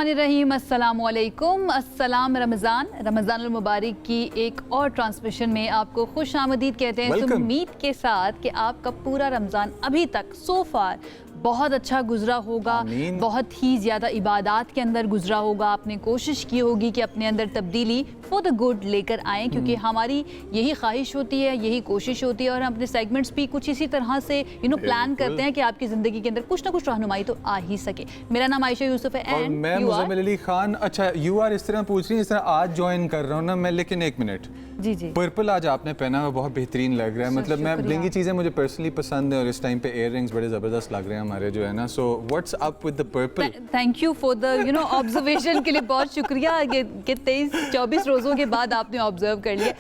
बिस्मिल्लाहिर्रहमानिर्रहीम, अस्सलाम वालेकुम, अस्सलाम रमज़ान المبارक की एक और ट्रांसमिशन में आपको खुश आमदीद कहते हैं इस उम्मीद के साथ कि आपका पूरा रमज़ान अभी तक सो फार बहुत अच्छा गुजरा होगा, बहुत ही ज़्यादा इबादत के अंदर गुजरा होगा। आपने कोशिश की होगी कि अपने अंदर तब्दीली फॉर द गुड लेकर आएँ, क्योंकि हमारी यही ख्वाहिश होती है, यही कोशिश होती है, और हम अपने सेगमेंट्स भी कुछ इसी तरह से प्लान करते हैं कि आपकी ज़िंदगी के अंदर कुछ ना कुछ रहनुमाई तो आ ही सके। मेरा नाम आयशा यूसुफ है एंड मैं मुज़म्मिल अली खान। अच्छा, यू आर इस तरह पूछ रही हैं, इस तरह आज ज्वाइन कर रहा हूँ ना मैं, लेकिन एक मिनट, जी पर्पल आज आपने पहना हुआ बहुत बेहतरीन लग रहा है। मतलब मैं ब्लिंगी चीज़ें मुझे पर्सनली पसंद है और इस टाइम पे इयर रिंग्स बड़े ज़बरदस्त लग रहे हैं हमारे जो है ना। So what's up with the purple? Thank you for the observation के लिए बहुत शुक्रिया कि 23-24 रोज़ों के बाद आपने ऑब्जर्व कर लिया।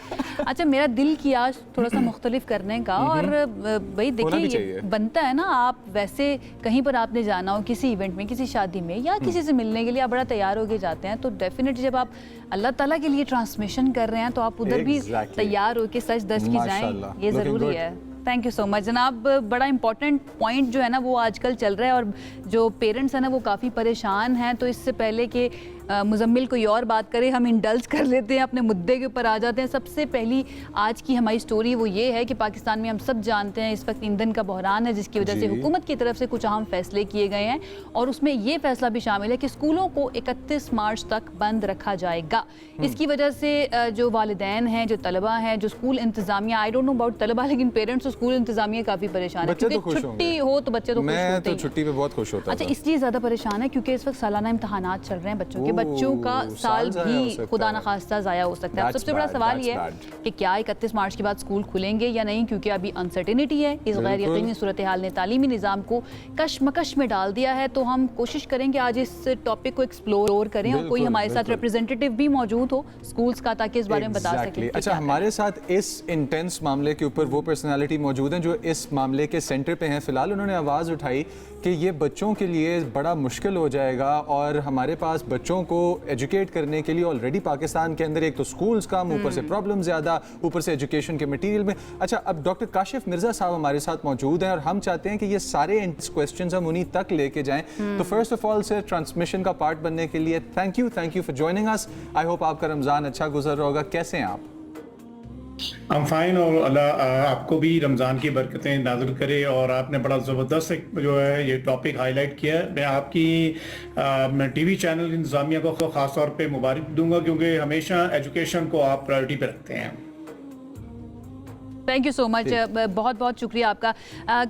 अच्छा, मेरा दिल किया आज थोड़ा सा मुख्तलिफ करने का, और भाई देखिए ये बनता है ना, आप वैसे कहीं पर आपने जाना हो किसी इवेंट में, किसी शादी में या किसी से मिलने के लिए आप बड़ा तैयार होके जाते हैं, तो डेफिनेटली जब आप अल्लाह ताला के लिए ट्रांसमिशन कर रहे हैं तो आप उधर भी तैयार होके सच दस की जाएं, ये ज़रूरी है। थैंक यू सो मच जनाब। बड़ा इंपॉर्टेंट पॉइंट जो है ना वो आजकल चल रहा है, और जो पेरेंट्स हैं ना वो काफ़ी परेशान हैं। तो इससे पहले कि मुज़म्मिल कोई और बात करे, हम इंडल्ज कर लेते हैं, अपने मुद्दे के ऊपर आ जाते हैं। सबसे पहली आज की हमारी स्टोरी वो ये है कि पाकिस्तान में हम सब जानते हैं इस वक्त ईंधन का बहरान है, जिसकी वजह से हुकूमत की तरफ से कुछ अहम फैसले किए गए हैं, और उसमें ये फैसला भी शामिल है कि स्कूलों को 31 मार्च तक बंद रखा जाएगा। इसकी वजह से जो वालिदैन हैं, जो तलबा हैं, जो स्कूल इंतज़ामिया, आई डोंट नो अबाउट तलबा, लेकिन पेरेंट्स और स्कूल इंतज़ामिया काफ़ी परेशान है, क्योंकि छुट्टी हो तो बच्चे तो खुश होते हैं। छुट्टी पे बहुत खुश होता अच्छा, इसलिए ज़्यादा परेशान है क्योंकि इस वक्त सालाना इम्तहानात चल रहे हैं बच्चों के, बच्चों का साल भी खुदा न खास्ता ज़ाया हो सकता है। सबसे बड़ा सवाल ये है कि क्या 31 मार्च के बाद स्कूल खुलेंगे या नहीं, क्योंकि अभी अनसर्टेनिटी है। इस गैर यकीनी सूरत हाल ने तालीमी निज़ाम को कशमकश में डाल दिया है। तो हम कोशिश करेंगे आज इस टॉपिक को एक्सप्लोर करें, और कोई हमारे साथ रिप्रेजेंटेटिव भी मौजूद हो स्कूल्स का, ताकि इस बारे में बता सकें। अच्छा, हमारे साथ इस इंटेंस मामले के ऊपर वो पर्सनालिटी मौजूद हैं जो इस मामले के सेंटर पे हैं। फिलहाल उन्होंने आवाज़ उठाई कि ये बच्चों के लिए बड़ा मुश्किल हो जाएगा, और हमारे पास बच्चों को एजुकेट करने के लिए ऑलरेडी पाकिस्तान के अंदर एक तो स्कूल्स कम, ऊपर से प्रॉब्लम ज़्यादा, ऊपर से एजुकेशन के मटीरियल में। अच्छा, अब डॉक्टर काशिफ मिर्ज़ा साहब हमारे साथ मौजूद हैं, और हम चाहते हैं कि ये सारे क्वेश्चंस हम उन्हीं तक लेके जाएं। तो first of all sir, transmission का पार्ट बनने के लिए thank you for joining us. I hope आपका रमज़ान अच्छा गुजर रहा होगा। कैसे हैं आप? I'm fine, और अल्लाह आपको भी रमज़ान की बरकतें नाज़िल करे। और आपने बड़ा ज़बरदस्त एक जो है ये टॉपिक हाईलाइट किया है। मैं आपकी मैं टीवी चैनल इंतज़ामिया को ख़ास तौर पे मुबारक दूंगा, क्योंकि हमेशा एजुकेशन को आप प्रायोरिटी पे रखते हैं। थैंक यू सो मच, बहुत बहुत शुक्रिया आपका।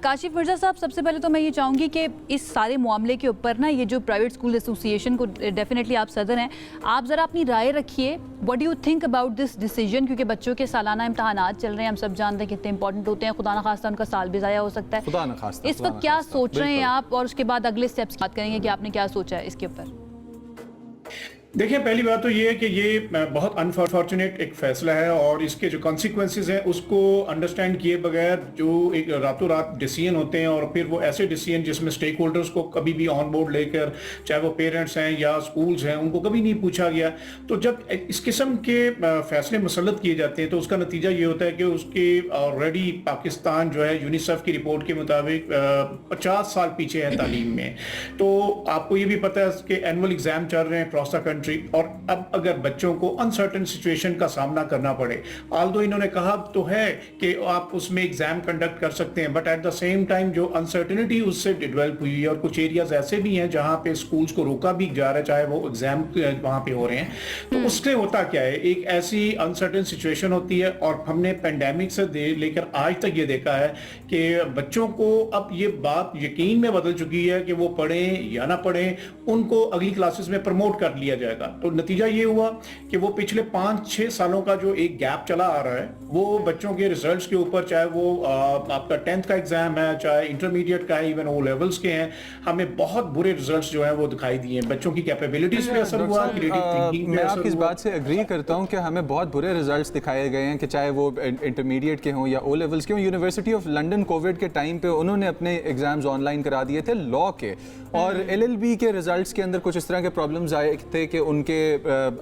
काशिफ मिर्ज़ा साहब, सबसे पहले तो मैं ये चाहूँगी कि इस सारे मामले के ऊपर ना, ये जो प्राइवेट स्कूल एसोसिएशन को डेफिनेटली आप सदर हैं, आप ज़रा अपनी राय रखिए। What do you think about this decision? क्योंकि बच्चों के सालाना इम्तहानात चल रहे हैं, हम सब जानते हैं कितने इंपॉर्टेंट होते हैं, खुदा न खास्ता उनका साल भी ज़ाया हो सकता है। इस वक्त क्या सोच रहे हैं आप, और उसके बाद अगले स्टेप्स बात करेंगे कि आपने क्या सोचा है इसके ऊपर। देखिए, पहली बात तो ये है कि ये बहुत अनफॉर्चुनेट एक फैसला है, और इसके जो कॉन्सिक्वेंसेस हैं उसको अंडरस्टैंड किए बगैर जो एक रातों रात डिसीजन होते हैं, और फिर वो ऐसे डिसीजन जिसमें स्टेक होल्डर्स को कभी भी ऑन बोर्ड लेकर, चाहे वो पेरेंट्स हैं या स्कूल्स हैं, उनको कभी नहीं पूछा गया। तो जब इस किस्म के फैसले मुसल्लत किए जाते हैं तो उसका नतीजा ये होता है कि उसके ऑलरेडी पाकिस्तान जो है यूनिसेफ की रिपोर्ट के मुताबिक 50 साल पीछे है तालीम में। तो आपको ये भी पता है कि एनुअल एग्जाम चल रहे हैं अक्रॉस द कंट्री, और अब अगर बच्चों को अनसर्टेन सिचुएशन का सामना करना पड़े, आल्दो इन्होंने कहा तो है कि आप उसमें एग्जाम कंडक्ट कर सकते हैं, but at the same time जो अनसर्टेनिटी उससे डेवलप हुई है, और कुछ एरियाज ऐसे भी हैं जहां पे स्कूल्स को रोका भी जा रहा है, चाहे वो एग्जाम वहां पे हो रहे हैं। तो उससे होता क्या है, एक ऐसी अनसर्टेन सिचुएशन होती है, और हमने पेंडेमिक से लेकर आज तक ये देखा है कि बच्चों को अब ये बात यकीन में बदल चुकी है कि वो पढ़ें या ना पढ़ें, उनको अगली क्लासेस में प्रमोट कर लिया जाएगा। तो नतीजा ये हुआ कि वो पिछले 5-6 सालों का जो एक गैप चला आ रहा है, वो बच्चों के रिजल्ट्स के ऊपर, चाहे वो आपका 10th का एग्जाम है, चाहे इंटरमीडिएट का है, इवन ओ लेवल्स के हैं, हमें बहुत बुरे रिजल्ट्स जो हैं वो दिखाई दिए। बच्चों की कैपेबिलिटीज पे असर हुआ, क्रिएटिव थिंकिंग पे असर हुआ। मैं आपकी इस बात से एग्री करता हूं कि हमें बहुत बुरे रिजल्ट्स दिखाए गए हैं, कि चाहे वो इंटरमीडिएट के हों या ओ लेवल्स के हों। यूनिवर्सिटी ऑफ लंदन कोविड के टाइम पे उन्होंने अपने एग्जाम्स ऑनलाइन करा दिए थे लॉ के, और LLB के रिजल्ट्स के अंदर कुछ इस तरह के प्रॉब्लम्स आए थे कि उनके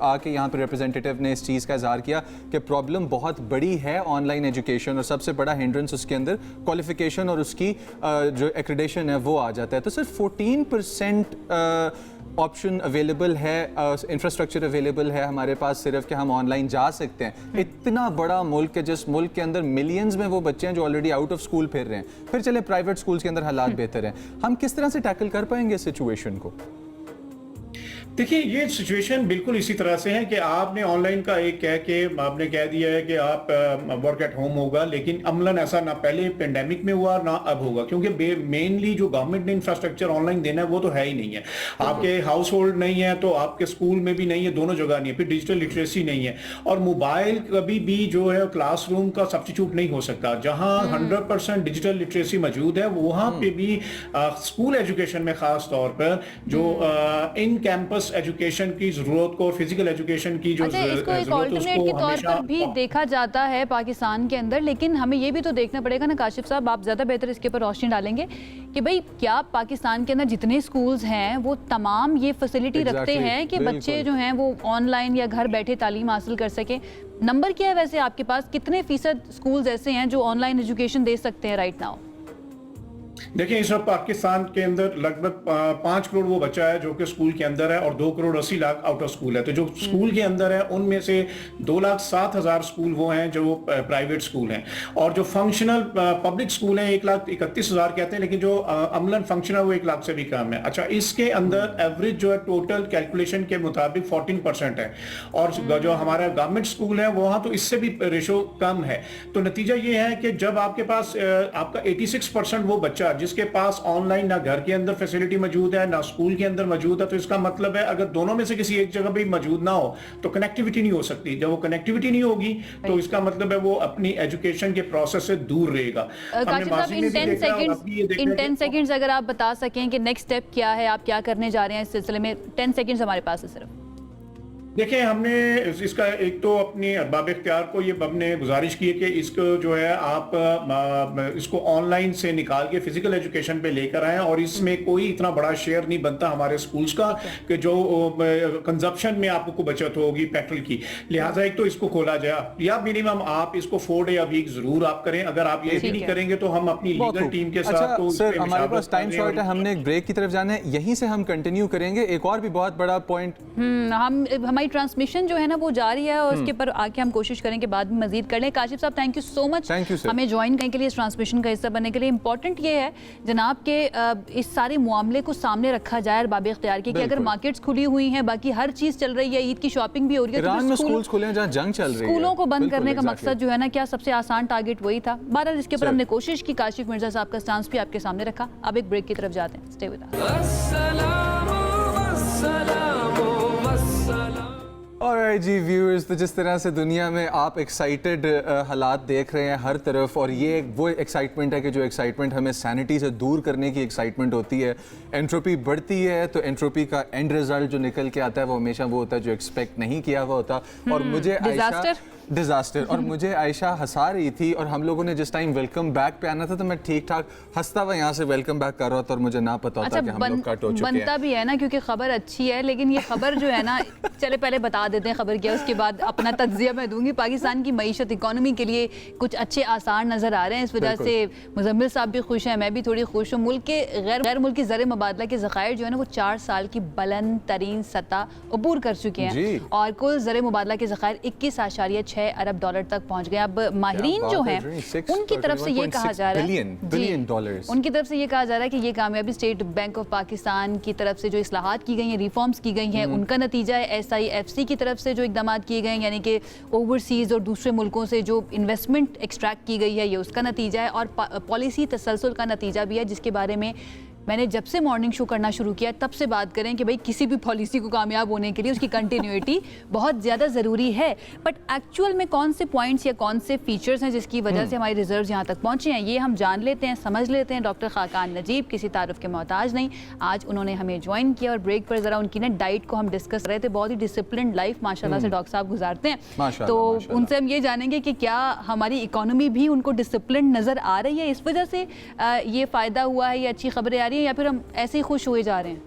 आके यहाँ पर रिप्रेजेंटेटिव ने इस चीज़ का इजहार किया कि प्रॉब्लम बहुत बड़ी है ऑनलाइन एजुकेशन, और सबसे बड़ा हिंड्रेंस उसके अंदर क्वालिफिकेशन और उसकी जो एक्रेडिशन है वो आ जाता है। तो सिर्फ 14% آپشن اویلیبل ہے, انفراسٹرکچر اویلیبل ہے ہمارے پاس صرف کہ ہم آن لائن جا سکتے ہیں. اتنا بڑا ملک ہے جس ملک کے اندر ملینز میں وہ بچے ہیں جو آلریڈی آؤٹ آف اسکول پھر رہے ہیں. پھر چلے پرائیویٹ اسکولس کے اندر حالات بہتر ہیں, ہم کس طرح سے ٹیکل کر پائیں گے اس سچویشن کو؟ دیکھیں یہ سچویشن بالکل اسی طرح سے ہے کہ آپ نے آن لائن کا ایک کہہ کے آپ نے کہہ دیا ہے کہ آپ ورک ایٹ ہوم ہوگا, لیکن عملاً ایسا نہ پہلے پینڈیمک میں ہوا نہ اب ہوگا, کیونکہ مینلی جو گورنمنٹ نے انفراسٹرکچر آن لائن دینا ہے وہ تو ہے ہی نہیں ہے. آپ کے ہاؤس ہولڈ نہیں ہے تو آپ کے اسکول میں بھی نہیں ہے, دونوں جگہ نہیں ہے. پھر ڈیجیٹل لٹریسی نہیں ہے, اور موبائل کبھی بھی جو ہے کلاس روم کا سبسٹیچیوٹ نہیں ہو سکتا. جہاں 100% ڈیجیٹل لٹریسی موجود ہے وہاں پہ بھی اسکول ایجوکیشن میں خاص طور پر جو ان کیمپس ایجوکیشن کی ضرورت کو, فزیکل ایجوکیشن کی جو اس کو ایک آلٹرنیٹ کے طور پر بھی دیکھا جاتا ہے پاکستان کے اندر, لیکن ہمیں یہ بھی تو دیکھنا پڑے گا نا کاشف صاحب, آپ زیادہ بہتر اس کے اوپر روشنی ڈالیں گے کہ بھئی کیا پاکستان کے اندر جتنے سکولز ہیں وہ تمام یہ فیسلٹی رکھتے ہیں کہ بچے جو ہیں وہ آن لائن یا گھر بیٹھے تعلیم حاصل کر سکیں؟ نمبر کیا ہے ویسے آپ کے پاس, کتنے فیصد سکولز ایسے ہیں جو آن لائن ایجوکیشن دے سکتے ہیں رائٹ ناؤ؟ دیکھیں اس وقت پاکستان کے اندر لگ بھگ 5 کروڑ وہ بچہ ہے جو کہ اسکول کے اندر ہے, اور 2 crore 80 lakh out of school ہے. تو جو اسکول کے اندر ہے ان میں سے 2,07,000 اسکول وہ ہیں جو پرائیویٹ اسکول ہیں, اور جو فنکشنل پبلک اسکول ہیں 1,31,000 کہتے ہیں, لیکن جو عملاً فنکشنل وہ 1 لاکھ سے بھی کم ہے. اچھا, اس کے اندر ایوریج جو ہے ٹوٹل کیلکولیشن کے مطابق 14% ہے, اور جو ہمارا گورنمنٹ اسکول ہے وہاں تو اس سے بھی ریشو کم ہے. تو نتیجہ یہ ہے کہ جب آپ کے پاس آپ کا 86% وہ بچہ جس کے پاس آن لائن نہ گھر کے اندر فیسلٹی موجود ہے نہ اسکول کے اندر موجود ہے, تو اس کا مطلب ہے اگر دونوں میں سے کسی ایک جگہ بھی موجود نہ ہو تو کنیکٹیوٹی نہیں ہو سکتی. جب وہ کنیکٹیوٹی نہیں ہوگی تو اس کا مطلب ہے وہ اپنی ایجوکیشن کے پروسیس سے دور رہے گا. ان 10 سیکنڈز اگر آپ بتا سکیں کہ نیکسٹ سٹیپ کیا ہے, آپ کیا کرنے جا رہے ہیں اس سلسلے میں, 10 سیکنڈز ہمارے پاس ہے صرف. دیکھیں ہم نے اس کا ایک تو اپنی ارباب اختیار کو یہ ہم نے گزارش کی ہے کہ اس کو جو ہے آپ اس کو آن لائن سے نکال کے فزیکل ایجوکیشن پہ لے کر آئیں, اور اس میں کوئی اتنا بڑا شیئر نہیں بنتا ہمارے سکولز کا کہ جو کنزمپشن میں آپ کو بچت ہوگی پیٹرول کی. لہٰذا ایک تو اس کو کھولا جائے, یا منیمم آپ اس کو 4 ڈے یا ویک ضرور آپ کریں. اگر آپ یہ بھی نہیں کریں گے تو ہم اپنی لیگل ٹیم کے ساتھ تو سر ہمارے پاس ٹائم شارٹ ہے, ہم نے ایک بریک کی طرف جانا ہے, یہیں سے ہم کنٹینیو کریں گے. ایک اور بھی بہت بڑا پوائنٹ, ہماری ٹرانسمیشن جو ہے نا وہ جاری ہے, اور اس کے پر آ کے ہم کوشش کریں کہ بعد میں مزید کر لیں. کاشف صاحب تھینک یو سو مچ ہمیں جوائن کرنے کے لیے, اس ٹرانسمیشن کا حصہ بننے کے لیے. امپورٹنٹ یہ ہے جناب کہ اس سارے معاملے کو سامنے رکھا جائے ارباب اختیار کے, کہ اگر مارکیٹس کھلی ہوئی ہیں, باقی ہر چیز چل رہی ہے, عید کی شاپنگ بھی ہو رہی ہے, ایران میں سکولز کھلے ہیں جہاں جنگ چل رہی ہے, سکولوں کو بند کرنے کا مقصد جو ہے نا کیا سب سے آسان ٹارگٹ وہی تھا. بہرحال اس کے اوپر ہم نے کوشش کی, کاشف مرزا صاحب کا سٹانس بھی آپ کے سامنے رکھا. اب ایک بریک کی طرف جاتے ہیں, اسٹے ود alright جی ویورز, تو جس طرح سے دنیا میں آپ ایکسائٹڈ حالات دیکھ رہے ہیں ہر طرف, اور یہ وہ ایکسائٹمنٹ ہے کہ جو ایکسائٹمنٹ ہمیں سینٹی سے دور کرنے کی ایکسائٹمنٹ ہوتی ہے. انٹروپی بڑھتی ہے تو انٹروپی کا اینڈ رزلٹ جو نکل کے آتا ہے وہ ہمیشہ وہ ہوتا ہے جو ایکسپیکٹ نہیں کیا ہوا ہوتا. اور مجھے ڈیزاسٹر اور مجھے عائشہ ہنسا رہی تھی, اور ہم لوگوں نے جس ٹائم ویلکم بیک پہ آنا تھا تو میں ٹھیک ٹھاک ہنستا ہوا یہاں سے ویلکم بیک کر رہا تھا, اور مجھے نہ پتا ہوتا کہ ہم لوگ کٹ ہو چکے ہیں. بنتا بھی ہے نا کیونکہ خبر اچھی ہے, لیکن یہ خبر جو ہے نا چلے پہلے بتا دیتے ہیں خبر کیا, اس کے بعد اپنا تجزیہ میں دوں گی. پاکستان کی معیشت اکانومی کے لیے کچھ اچھے آثار نظر آ رہے ہیں, اس وجہ سے مزمل صاحب بھی خوش ہیں, میں بھی تھوڑی خوش ہوں. ملک کے غیر ملکی زر مبادلہ کے ذخائر جو ہے نا وہ 4 سال کی بلند ترین سطح عبور کر چکے ہیں, اور کل زر مبادلہ کے ذخائر 21.6 ارب ڈالر تک پہنچ گئے. اب ماہرین جو ہیں ان کی طرف سے یہ کہا جا رہا ہے, ان کی طرف سے یہ کہا جا رہا ہے کہ یہ کامیابی اسٹیٹ بینک آف پاکستان کی طرف سے جو اصلاحات کی گئی ہیں, ریفارمز کی گئی ہیں, ان کا نتیجہ ہے. SIFC کی طرف سے جو اقدامات کیے گئے ہیں, یعنی کہ اوورسیز اور دوسرے ملکوں سے جو انویسٹمنٹ ایکسٹریکٹ کی گئی ہے, یہ اس کا نتیجہ ہے. اور پالیسی تسلسل کا نتیجہ بھی ہے, جس کے بارے میں میں نے جب سے مارننگ شو کرنا شروع کیا تب سے بات کریں کہ بھئی کسی بھی پالیسی کو کامیاب ہونے کے لیے اس کی کنٹینیوٹی بہت زیادہ ضروری ہے. بٹ ایکچوئل میں کون سے پوائنٹس یا کون سے فیچرز ہیں جس کی وجہ سے ہماری ریزروز یہاں تک پہنچے ہیں, یہ ہم جان لیتے ہیں, سمجھ لیتے ہیں. ڈاکٹر خاقان نجیب کسی تعارف کے محتاج نہیں, آج انہوں نے ہمیں جوائن کیا, اور بریک پر ذرا ان کی نا ڈائٹ کو ہم ڈسکس کر رہے تھے. بہت ہی ڈسپلنڈ لائف ماشاءاللہ سے ڈاکٹر صاحب گزارتے ہیں, تو ان سے ہم یہ جانیں گے کہ کیا ہماری اکانومی بھی ان کو ڈسپلنڈ نظر آ رہی ہے, اس وجہ سے یہ فائدہ ہوا ہے, یہ اچھی خبریں آ رہی ہیں, یا پھر ہم ایسے ہی خوش ہوئے جا رہے ہیں.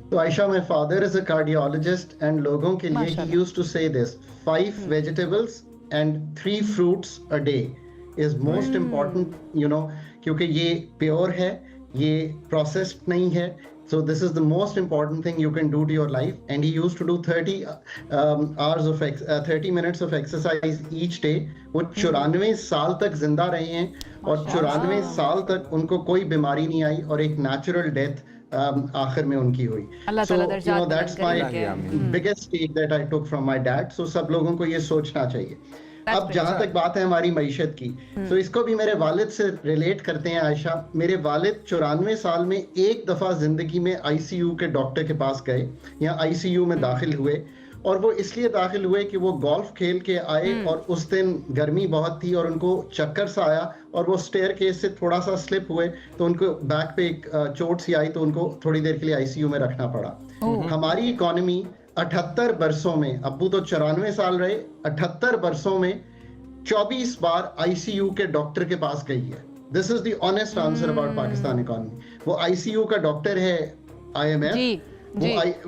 So Aisha, my father is a cardiologist, and لوگوں کے لیے he used to say this, 5 vegetables and 3 fruits a day is most important, you know, کیونکہ یہ پیور ہے, یہ پروسیسڈ نہیں ہے, So this is the most important thing you can do to your life. And he used to do 30 hours of 30 minutes of exercise each day. वो 94 साल तक जिंदा रहे हैं और 94 साल तक उनको कोई बीमारी नहीं आई और एक नेचुरल डेथ आखिर में उनकी हुई. So you know that's my biggest take that I took from my dad. So सब लोगों को ये सोचना चाहिए. अब जहाँ तक बात है हमारी मईशत की, तो इसको भी मेरे वालिद से रिलेट करते हैं आयशा. मेरे वालिद 94 साल में एक दफ़ा ज़िंदगी में आईसीयू के डॉक्टर के पास गए या आईसीयू में दाखिल हुए, और वो इसलिए दाखिल हुए कि वो गोल्फ खेल के आए और उस दिन गर्मी बहुत थी और उनको चक्कर सा आया और वो स्टेयर केस से थोड़ा सा स्लिप हुए तो उनको बैक पे एक चोट सी आई, तो उनको थोड़ी देर के लिए आईसीयू में रखना पड़ा. हमारी इकोनॉमी 78 बरसों में, अब्बू तो 94 साल रहे, 78 बरसों में 24 बार आईसीयू के डॉक्टर के पास गई है. This is the honest answer about Pakistan economy. वो आईसीयू का डॉक्टर है IMF,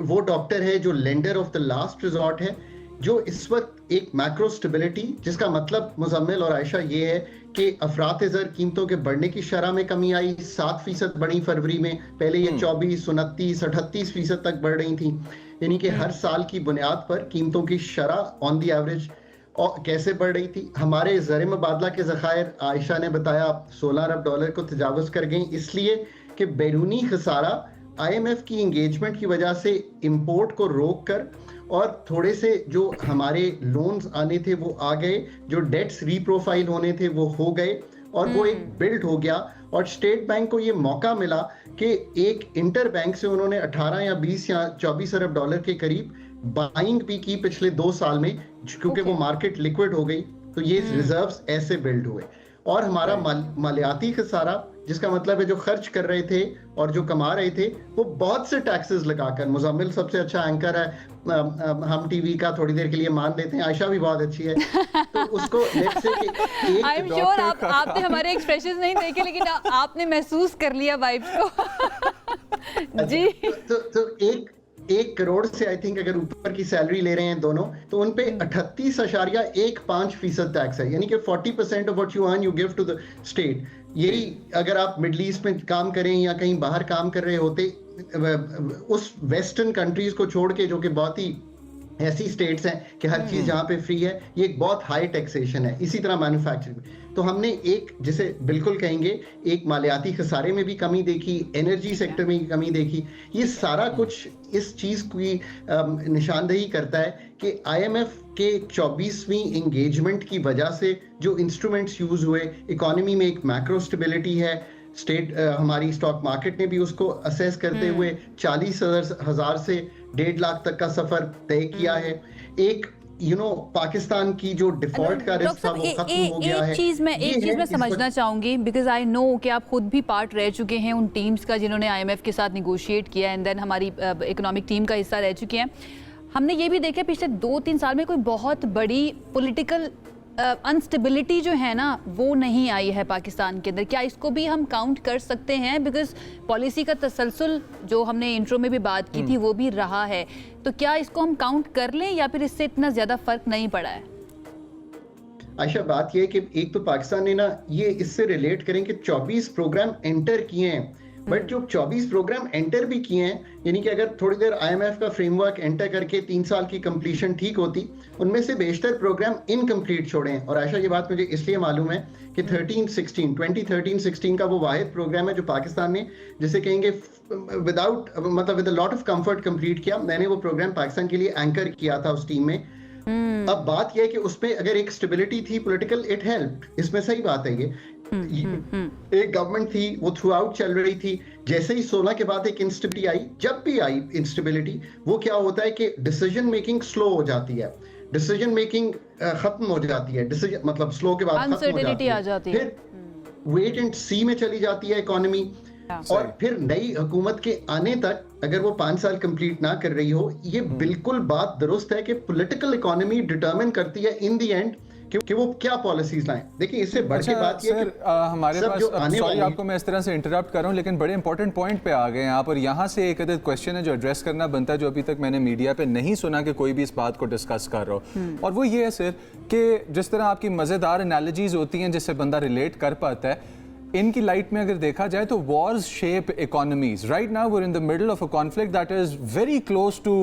वो डॉक्टर है जो lender of the last resort है, जो इस वक्त एक मैक्रो स्टेबिलिटी, जिसका मतलब मुजम्मिल और आयशा ये है कि अफरात-ए-ज़र कीमतों के बढ़ने की शरह में कमी आई, 7% बढ़ी फरवरी में, पहले ये 24, 29, 38% तक बढ़ रही थी. यानी कि हर साल की बुनियाद पर कीमतों की शरह ऑन दी एवरेज और कैसे बढ़ रही थी. हमारे ज़र मुबादला के ज़खायर आयशा ने बताया $16 अरब को तजावुज़ कर गई, इसलिए कि बैरूनी खसारा IMF की इंगेजमेंट की वजह से इंपोर्ट को रोक कर और थोड़े से जो हमारे लोन्स आने थे वो आ गए, जो डेट्स रीप्रोफाइल होने थे वो हो गए और वो एक बिल्ड हो गया. और स्टेट बैंक को ये मौका मिला कि एक इंटर बैंक से उन्होंने 18 या 20 या 24 अरब डॉलर के करीब बाइंग भी की पिछले 2 साल में, क्योंकि वो मार्केट लिक्विड हो गई. तो ये रिजर्व्स ऐसे बिल्ड हुए. और हमारा मालियाती खसारा, जिसका मतलब है जो खर्च कर रहे थे और जो कमा रहे थे, वो बहुत से टैक्सेस लगाकर, मुजम्मिल सबसे अच्छा एंकर है हम टीवी का, थोड़ी देर के लिए मान लेते हैं, आयशा भी बहुत अच्छी है, तो उसको लेट्स से कि आई एम श्योर आपने हमारे एक्सप्रेशंस नहीं देखे, लेकिन आपने महसूस कर लिया वाइब्स को. जी. तो 1 करोड़ से आई थिंक अगर ऊपर की सैलरी ले रहे हैं दोनों, तो उन पे 38.15% टैक्स है. यानी कि 40% of what you earn you give to the state. यही अगर आप मिडल ईस्ट में काम करें या कहीं बाहर काम कर रहे होते, उस वेस्टर्न कंट्रीज को छोड़ के, जो कि बहुत ही ऐसी स्टेट्स हैं कि हर चीज जहाँ पे फ्री है, ये एक बहुत हाई टैक्सेशन है. इसी तरह मैन्युफैक्चरिंग में तो हमने एक, जिसे बिल्कुल कहेंगे, एक मालियाती खसारे में भी कमी देखी, एनर्जी सेक्टर में भी कमी देखी. ये सारा कुछ इस चीज की निशानदेही करता है कि IMF के 24वीं इंगेजमेंट की वजह से जो इंस्ट्रूमेंट्स यूज हुए, इकोनॉमी में एक मैक्रो स्टेबिलिटी है. स्टेट हमारी स्टॉक मार्केट ने भी उसको असेस करते हुए 40,000 से 1.5 लाख तक का सफर तय किया है. एक पाकिस्तान की जो डिफॉल्ट का रिस्क था वो खत्म हो गया है. एक चीज मैं समझना चाहूंगी, बिकॉज आई नो कि आप खुद भी पार्ट रह चुके हैं उन टीम्स का जिन्होंने IMF के साथ निगोशिएट किया, एंड देन हमारी इकोनॉमिक टीम का हिस्सा रह चुके हैं. हमने ये भी देखा पिछले 2-3 साल में कोई बहुत बड़ी पॉलिटिकल अनस्टेबिलिटी जो है ना वो नहीं आई है पाकिस्तान के अंदर. क्या इसको भी हम काउंट कर सकते हैं? बिकॉज पॉलिसी का तसलसल जो हमने इंट्रो में भी बात की थी वो भी रहा है, तो क्या इसको हम काउंट कर लें या फिर इससे इतना ज्यादा फर्क नहीं पड़ा है? आयशा, बात ये है कि एक तो पाकिस्तान ने ना ये इससे रिलेट करें कि 24 प्रोग्राम एंटर किए हैं, बट जो 24 प्रोग्राम एंटर भी किए हैं, यानी कि अगर थोड़ी देर IMF का फ्रेमवर्क एंटर करके 3 साल की कंप्लीशन ठीक होती, उनमें से बेशतर प्रोग्राम इनकम्प्लीट छोड़े हैं. और आयशा, ये बात मुझे इसलिए मालूम है कि 2013-16 का वो वाहिद प्रोग्राम है जो पाकिस्तान ने, जिसे कहेंगे with lot of comfort complete किया. मैंने वो प्रोग्राम पाकिस्तान के लिए एंकर किया था उस टीम में. अब बात यह है कि उसमें अगर एक स्टेबिलिटी थी पॉलिटिकल, इट हेल्प्ड. इसमें सही बात है. ये एक गवर्नमेंट थी, वो थ्रू आउट चल रही थी. जैसे ही 16 के बाद एक इंस्टेबिलिटी आई, जब भी आई इंस्टेबिलिटी, वो क्या होता है कि डिसीजन मेकिंग स्लो हो जाती है, डिसीजन मेकिंग खत्म हो जाती है, डिसीजन मतलब स्लो के बाद खत्म हो जाती है. फिर वेट एंड सी में चली जाती है इकोनॉमी. और फिर नई हुकूमत के आने तक अगर वो 5 साल कंप्लीट ना कर रही हो, ये बिल्कुल बात दुरुस्त है कि पॉलिटिकल इकोनॉमी डिटरमिन करती है इन द एंड कि वो क्या पॉलिसीज लाएं. देखिए, इससे बढ़ के बात ये सर, हमारे पास, सॉरी आपको मैं इस तरह से इंटरप्ट कर रहा हूं, लेकिन बड़े इंपॉर्टेंट पॉइंट पे आ गए हैं आप. और यहाँ से एक अदद क्वेश्चन है जो एड्रेस करना बनता है, जो अभी तक मैंने मीडिया पे नहीं सुना कि कोई भी इस बात को डिस्कस कर रहा हो. और वो ये है सर कि जिस तरह आपकी मज़ेदार एनालॉजीज होती हैं जिससे बंदा रिलेट कर पाता है, इनकी लाइट में अगर देखा जाए तो wars shape economies. Right now we're in the middle of a conflict that is very close to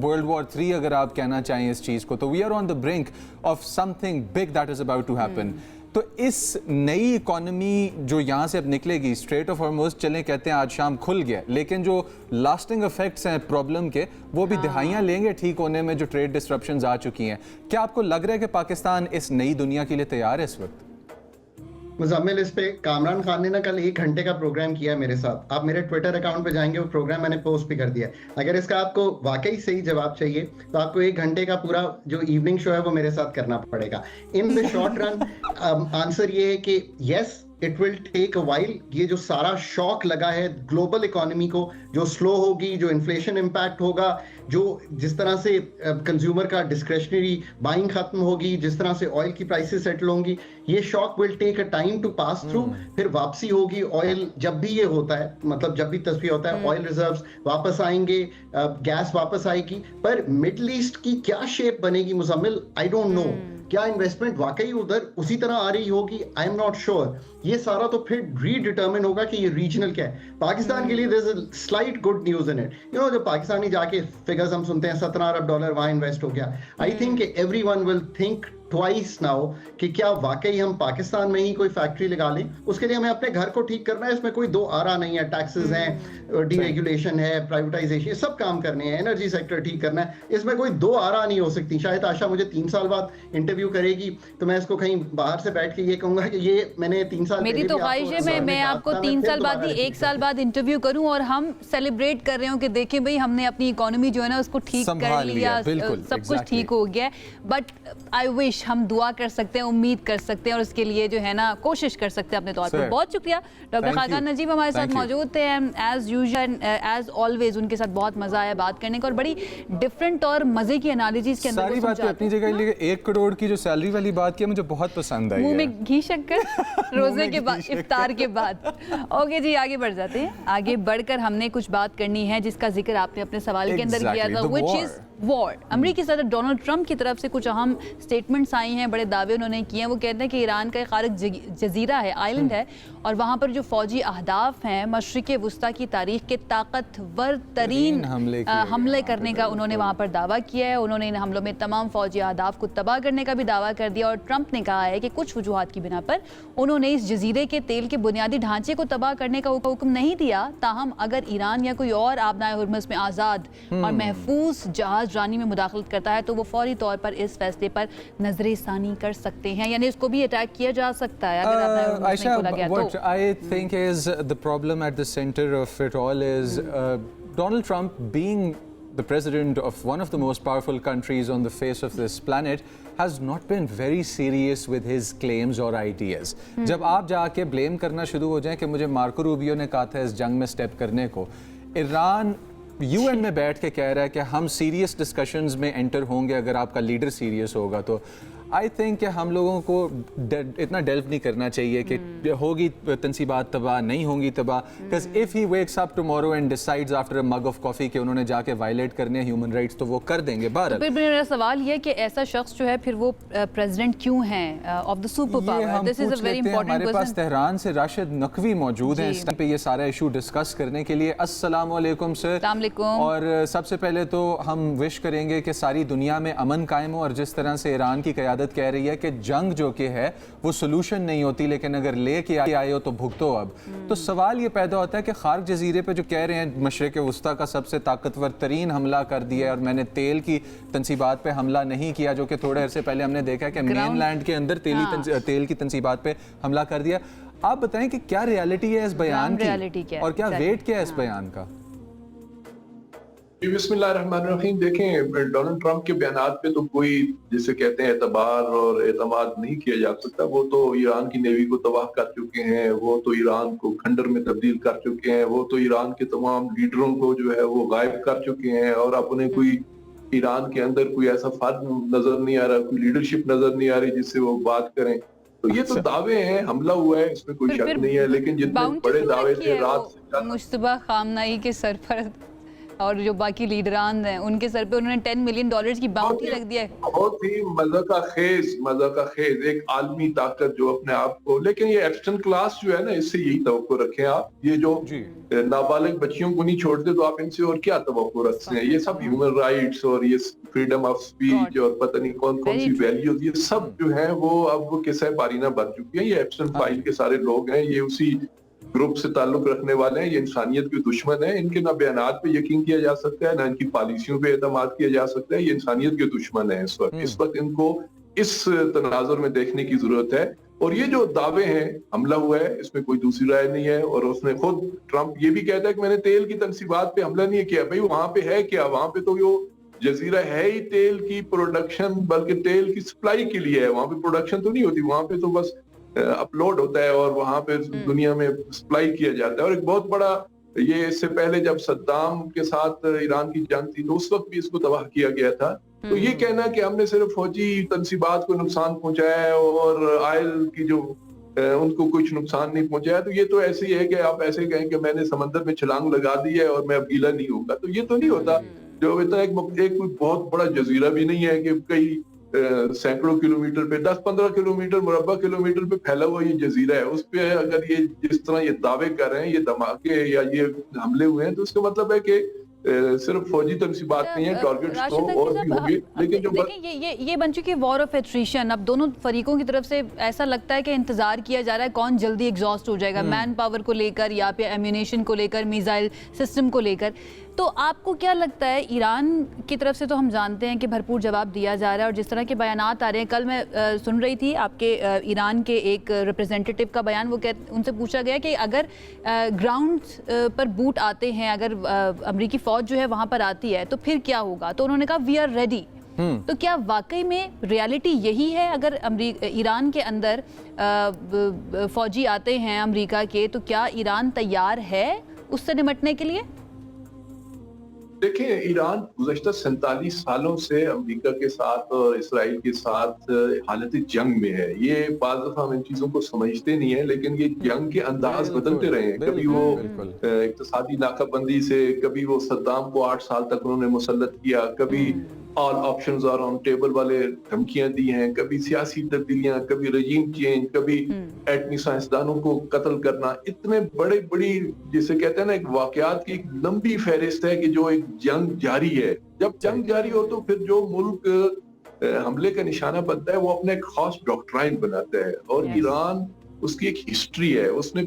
World War III अगर आप कहना चाहें इस चीज़ को, तो we are on the brink of something big that is about to happen. तो इस नई इकोनॉमी जो यहाँ से अब निकलेगी, स्ट्रेट ऑफ हॉर्मुज़ चलें कहते हैं आज शाम खुल गया, लेकिन जो लास्टिंग इफेक्ट्स हैं प्रॉब्लम के वो भी दिहाइयाँ लेंगे ठीक होने में, जो ट्रेड डिस्ट्रप्शंस आ चुकी हैं. क्या आपको लग रहा है कि पाकिस्तान इस नई दुनिया के लिए तैयार है इस वक्त? मुजम्मिल, इस पे कामरान खान ने ना कल 1 घंटे का प्रोग्राम किया है मेरे साथ. आप मेरे ट्विटर अकाउंट पे जाएंगे, वो प्रोग्राम मैंने पोस्ट भी कर दिया. अगर इसका आपको वाकई सही जवाब चाहिए तो आपको 1 घंटे का पूरा जो इवनिंग शो है वो मेरे साथ करना पड़ेगा. In the short run answer ये है कि yes, it will take a while. ये जो सारा शॉक लगा है ग्लोबल इकोनॉमी को, जो स्लो होगी, जो इन्फ्लेशन इम्पैक्ट होगा, जो जिस तरह से कंज्यूमर का डिस्क्रेशनरी बाइंग खत्म होगी, जिस तरह से ऑयल की प्राइसेस सेटल होंगी, ये shock will take a time to pass through. फिर वापसी होगी. ऑयल जब भी ये होता है, मतलब जब भी तस्वीर होता है, ऑयल रिजर्व्स वापस आएंगे, गैस वापस आएगी. पर मिडल ईस्ट की क्या शेप बनेगी मुजम्मिल, आई डोंट नो. क्या इन्वेस्टमेंट वाकई उधर उसी तरह आ रही होगी, आई एम नॉट श्योर. ये सारा तो फिर रीडिटर्मिन होगा कि ये रीजनल क्या है. पाकिस्तान के लिए there is a slight good news in it. You know, जब पाकिस्तानी जाके फिगर्स हम सुनते हैं, $17 अरब वहां इन्वेस्ट हो गया, I think everyone will think twice now कि क्या वाकई हम पाकिस्तान में ही कोई फैक्ट्री लगा लें. उसके लिए हमें अपने घर को ठीक करना है. इसमें कोई दो आरा नहीं है. टैक्सेस हैं, डीरेगुलेशन है, प्राइवेटाइजेशन, सब काम करने हैं. एनर्जी सेक्टर ठीक करना है. इसमें कोई दो आरा नहीं हो सकती. शायद आशा मुझे 3 साल बाद इंटरव्यू करेगी तो मैं इसको कहीं बाहर से बैठ के ये कहूंगा कि ये मैंने 3 साल मेरी तो ख्वाहिश है मैं आपको 3 साल बाद ही 1 साल बाद इंटरव्यू करूं और हम सेलिब्रेट कर रहे हो कि देखें भाई हमने अपनी इकोनॉमी जो है ना उसको ठीक कर लिया, सब कुछ ठीक हो गया. बट आई विश हम दुआ कर सकते हैं, उम्मीद कर सकते हैं और उसके लिए जो है ना कोशिश कर सकते हैं अपने तौर पर. बहुत शुक्रिया. डॉक्टर खाकान नजीब हमारे साथ मौजूद थे. एज यूजुअल एज ऑलवेज उनके साथ बहुत मजा आया बात करने का और बड़ी डिफरेंट और मजे की एनालिसिस के अंदर सारी बात अपनी जगह. लेकिन 1 करोड़ की जो सैलरी वाली बात की मुझे बहुत पसंद आई. मुंह में घी शक्कर रोजे के बाद, इफ्तार के बाद. ओके जी, आगे बढ़ जाते हैं. आगे बढ़कर हमने कुछ बात करनी है जिसका जिक्र आपने अपने सवाल के अंदर किया था, व्हिच इज वॉर. अमेरिकी सदर डोनाल्ड ट्रंप की तरफ से कुछ अहम स्टेटमेंट्स आई हैं, बड़े दावे उन्होंने किए हैं. वो कहते हैं कि ईरान का एक खारक जजीरा है, आइलैंड है, और वहाँ पर जो फौजी अहदाफ हैं मशरिक़ वुस्ता की तारीख के ताकतवर तरीन हमले करने का उन्होंने वहाँ पर दावा किया है. उन्होंने इन हमलों में तमाम फौजी अहदाफ को तबाह करने का भी दावा कर दिया. और ट्रंप ने कहा है कि कुछ वजूहात की बिना पर उन्होंने इस जजीरे के तेल के बुनियादी ढांचे को तबाह करने का हुक्म नहीं दिया. ताहम अगर ईरान या कोई और आबनाए हुर्मुज़ में आज़ाद और महफूज जहाज रानी में मुदाखलत करता है तो वो फौरी तौर पर इस फैसले पर नजरेसानी कर सकते हैं, यानी इसको भी अटैक किया जा सकता है अगर आबनाए हुर्मुज़ में खोला गया. What I think is the problem at the center of it all is Donald Trump being the president of one of the most powerful countries on the face of this planet has not been very serious with his claims or ideas. जब आप जाके blame करना शुरू हो जाएं कि मुझे Marco Rubio ने कहा था इस जंग में स्टेप करने को, ईरान यूएन में बैठ के कह रहा है कि हम सीरियस डिस्कशंस में एंटर होंगे अगर आपका लीडर सीरियस होगा. तो आई थिंक कि हम लोगों को इतना डेल्व नहीं करना चाहिए कि होगी तनसीबात तबाह, नहीं होंगी तबाह. Because if he wakes up tomorrow and decides after a mug of coffee कि उन्होंने जाके वायलेट करने ह्यूमन राइट्स तो वो कर देंगे. बाहर फिर मेरा सवाल ये कि ऐसा शख्स जो है फिर वो प्रेसिडेंट क्यों है of the super power? This is a very important question. हमारे पास तेहरान से राशिद नकवी मौजूद हैं इस टाइम पे ये सारा इशू डिस्कस करने के लिए. अस्सलाम वालेकुम सर. और सबसे पहले तो हम विश करेंगे कि सारी दुनिया में अमन कायम हो और जिस तरह से ईरान की क़यादत कह रही है कि जंग जो कि है वो सोल्यूशन नहीं होती, लेकिन अगर लेके आए हो तो भुगतो अब. तो सवाल ये पैदा होता है कि खार्क जजीरे पे जो कह रहे हैं मशरिक़ वुस्ता का सबसे ताकतवर तरीन हमला कर दिया है और मैंने तेल की तनसीबात पे हमला नहीं किया, जो कि थोड़े अरसे पहले हमने देखा कि मेनलैंड के अंदर तेल की तनसीबात पे हमला कर दिया. आप बताएं कि क्या रियलिटी है इस बयान की और क्या वेट क्या है इस बयान का? बिस्मिल्लाहिर्रहमानिर्रहीम. देखें, डोनाल्ड ट्रंप के बयानात पे तो कोई जिसे कहते हैं एतबार और एतमाद नहीं किया जा सकता. वो तो ईरान की नेवी को तबाह कर चुके हैं, वो तो ईरान को खंडर में तब्दील कर चुके हैं, वो तो ईरान के तमाम लीडरों को जो है वो गायब कर चुके हैं और अपने कोई ईरान के अंदर कोई ऐसा फर्द नजर नहीं आ रहा, कोई लीडरशिप नजर नहीं आ रही जिससे वो बात करें. तो ये तो दावे हैं, हमला हुआ है, इसमें कोई शक नहीं है. लेकिन जितने बड़े दावे थे रात से मुश्तबा खामनाई के सर पर اور جو باقی لیڈران ہیں ان کے سر پہ انہوں نے $10 ملین کی باؤنٹی رکھ دیا ہے. بہت ہی مزہ کا خیز ایک عالمی طاقت جو اپنے آپ کو, لیکن یہ ایپسٹن کلاس جو ہے نا, اس سے یہی توقع رکھیں آپ, یہ جو نابالغ بچیوں کو نہیں چھوڑتے تو آپ ان سے اور کیا توقع رکھتے ہیں؟ یہ سب ہیومن رائٹس اور یہ فریڈم آف سپیچ اور پتہ نہیں کون کون سی ویلیوز, یہ سب جو ہیں وہ اب وہ قصہ پارینہ بن چکی ہیں. یہ ایپسٹن فائل کے سارے لوگ ہیں, یہ اسی گروپ سے تعلق رکھنے والے ہیں, یہ انسانیت کے دشمن ہیں. ان کے نہ بیانات پہ یقین کیا جا سکتا ہے, نہ ان کی پالیسیوں پہ اعتماد کیا جا سکتا ہے. یہ انسانیت کے دشمن ہیں. اس وقت ان کو اس تناظر میں دیکھنے کی ضرورت ہے. اور یہ جو دعوے ہیں حملہ ہوا ہے, اس میں کوئی دوسری رائے نہیں ہے. اور اس نے خود ٹرمپ یہ بھی کہتا ہے کہ میں نے تیل کی تنصیبات پہ حملہ نہیں کیا. بھائی وہاں پہ ہے کیا؟ وہاں پہ تو وہ جزیرہ ہے ہی تیل کی پروڈکشن, بلکہ تیل کی سپلائی کے لیے ہے. وہاں پہ پروڈکشن تو نہیں ہوتی, وہاں پہ تو بس اپلوڈ ہوتا ہے اور وہاں پہ دنیا میں سپلائی کیا جاتا ہے. اور ایک بہت بڑا, یہ اس سے پہلے جب صدام کے ساتھ ایران کی جنگ تھی تو اس وقت بھی اس کو تباہ کیا گیا تھا. تو یہ کہنا کہ ہم نے صرف فوجی تنصیبات کو نقصان پہنچایا ہے اور آئل کی جو ان کو کچھ نقصان نہیں پہنچایا, تو یہ تو ایسے ہی ہے کہ آپ ایسے کہیں کہ میں نے سمندر میں چھلانگ لگا دی ہے اور میں اب گیلا نہیں ہوگا. تو یہ تو نہیں ہوتا. جو اتنا ایک کوئی بہت بڑا جزیرہ بھی نہیں ہے کہ کئی سینکڑوں کلومیٹر پہ 10-15 کلومیٹر مربع کلومیٹر پہ پھیلا ہوا یہ جزیرہ ہے. اس پہ اگر یہ جس طرح یہ دعوے کر رہے ہیں, یہ دھماکے یا یہ حملے ہوئے ہیں, تو اس کا مطلب ہے کہ صرف فوجی تنصیبات نہیں ہیں, ٹارگٹس تو اور بھی ہوں گے. لیکن جو یہ بن چکی ہے وار آف ایٹریشن. اب دونوں فریقوں کی طرف سے ایسا لگتا ہے کہ انتظار کیا جا رہا ہے کون جلدی ایگزاسٹ ہو جائے گا, مین پاور کو لے کر یا پھر ایمیونیشن کو لے کر, میزائل سسٹم کو لے کر. تو آپ کو کیا لگتا ہے, ایران کی طرف سے تو ہم جانتے ہیں کہ بھرپور جواب دیا جا رہا ہے, اور جس طرح کے بیانات آ رہے ہیں, کل میں سن رہی تھی آپ کے ایران کے ایک ریپرزینٹیٹیو کا بیان, وہ ان سے پوچھا گیا کہ اگر گراؤنڈ پر بوٹ آتے ہیں, اگر امریکی فوج جو ہے وہاں پر آتی ہے تو پھر کیا ہوگا؟ تو انہوں نے کہا وی آر ریڈی. تو کیا واقعی میں ریالٹی یہی ہے؟ اگر ایران کے اندر فوجی آتے ہیں امریکہ کے, تو کیا ایران تیار ہے اس سے نمٹنے کے لیے؟ دیکھیں, ایران گزشتہ 47 سالوں سے امریکہ کے ساتھ اور اسرائیل کے ساتھ حالت جنگ میں ہے. یہ بعض دفعہ ہم ان چیزوں کو سمجھتے نہیں ہیں, لیکن یہ جنگ کے انداز بدلتے رہے ہیں. کبھی وہ اقتصادی ناکہ بندی سے, کبھی وہ صدام کو 8 سال تک انہوں نے مسلط کیا, کبھی آل آپشنز آر آن ٹیبل والے دھمکیاں دی ہیں, کبھی سیاسی تبدیلیاں, کبھی رجیم چینج, کبھی ایٹمی سائنسدانوں کو قتل کرنا. اتنے بڑی جسے کہتے ہیں نا, ایک واقعات کی ایک لمبی فہرست ہے کہ جو ایک جنگ جاری ہے. جب جنگ جاری ہو تو پھر جو ملک حملے کا نشانہ بنتا ہے وہ اپنا ایک خاص ڈاکٹرائن بناتا ہے. اور ایران اس کی ایک ہسٹری ہے, اس نے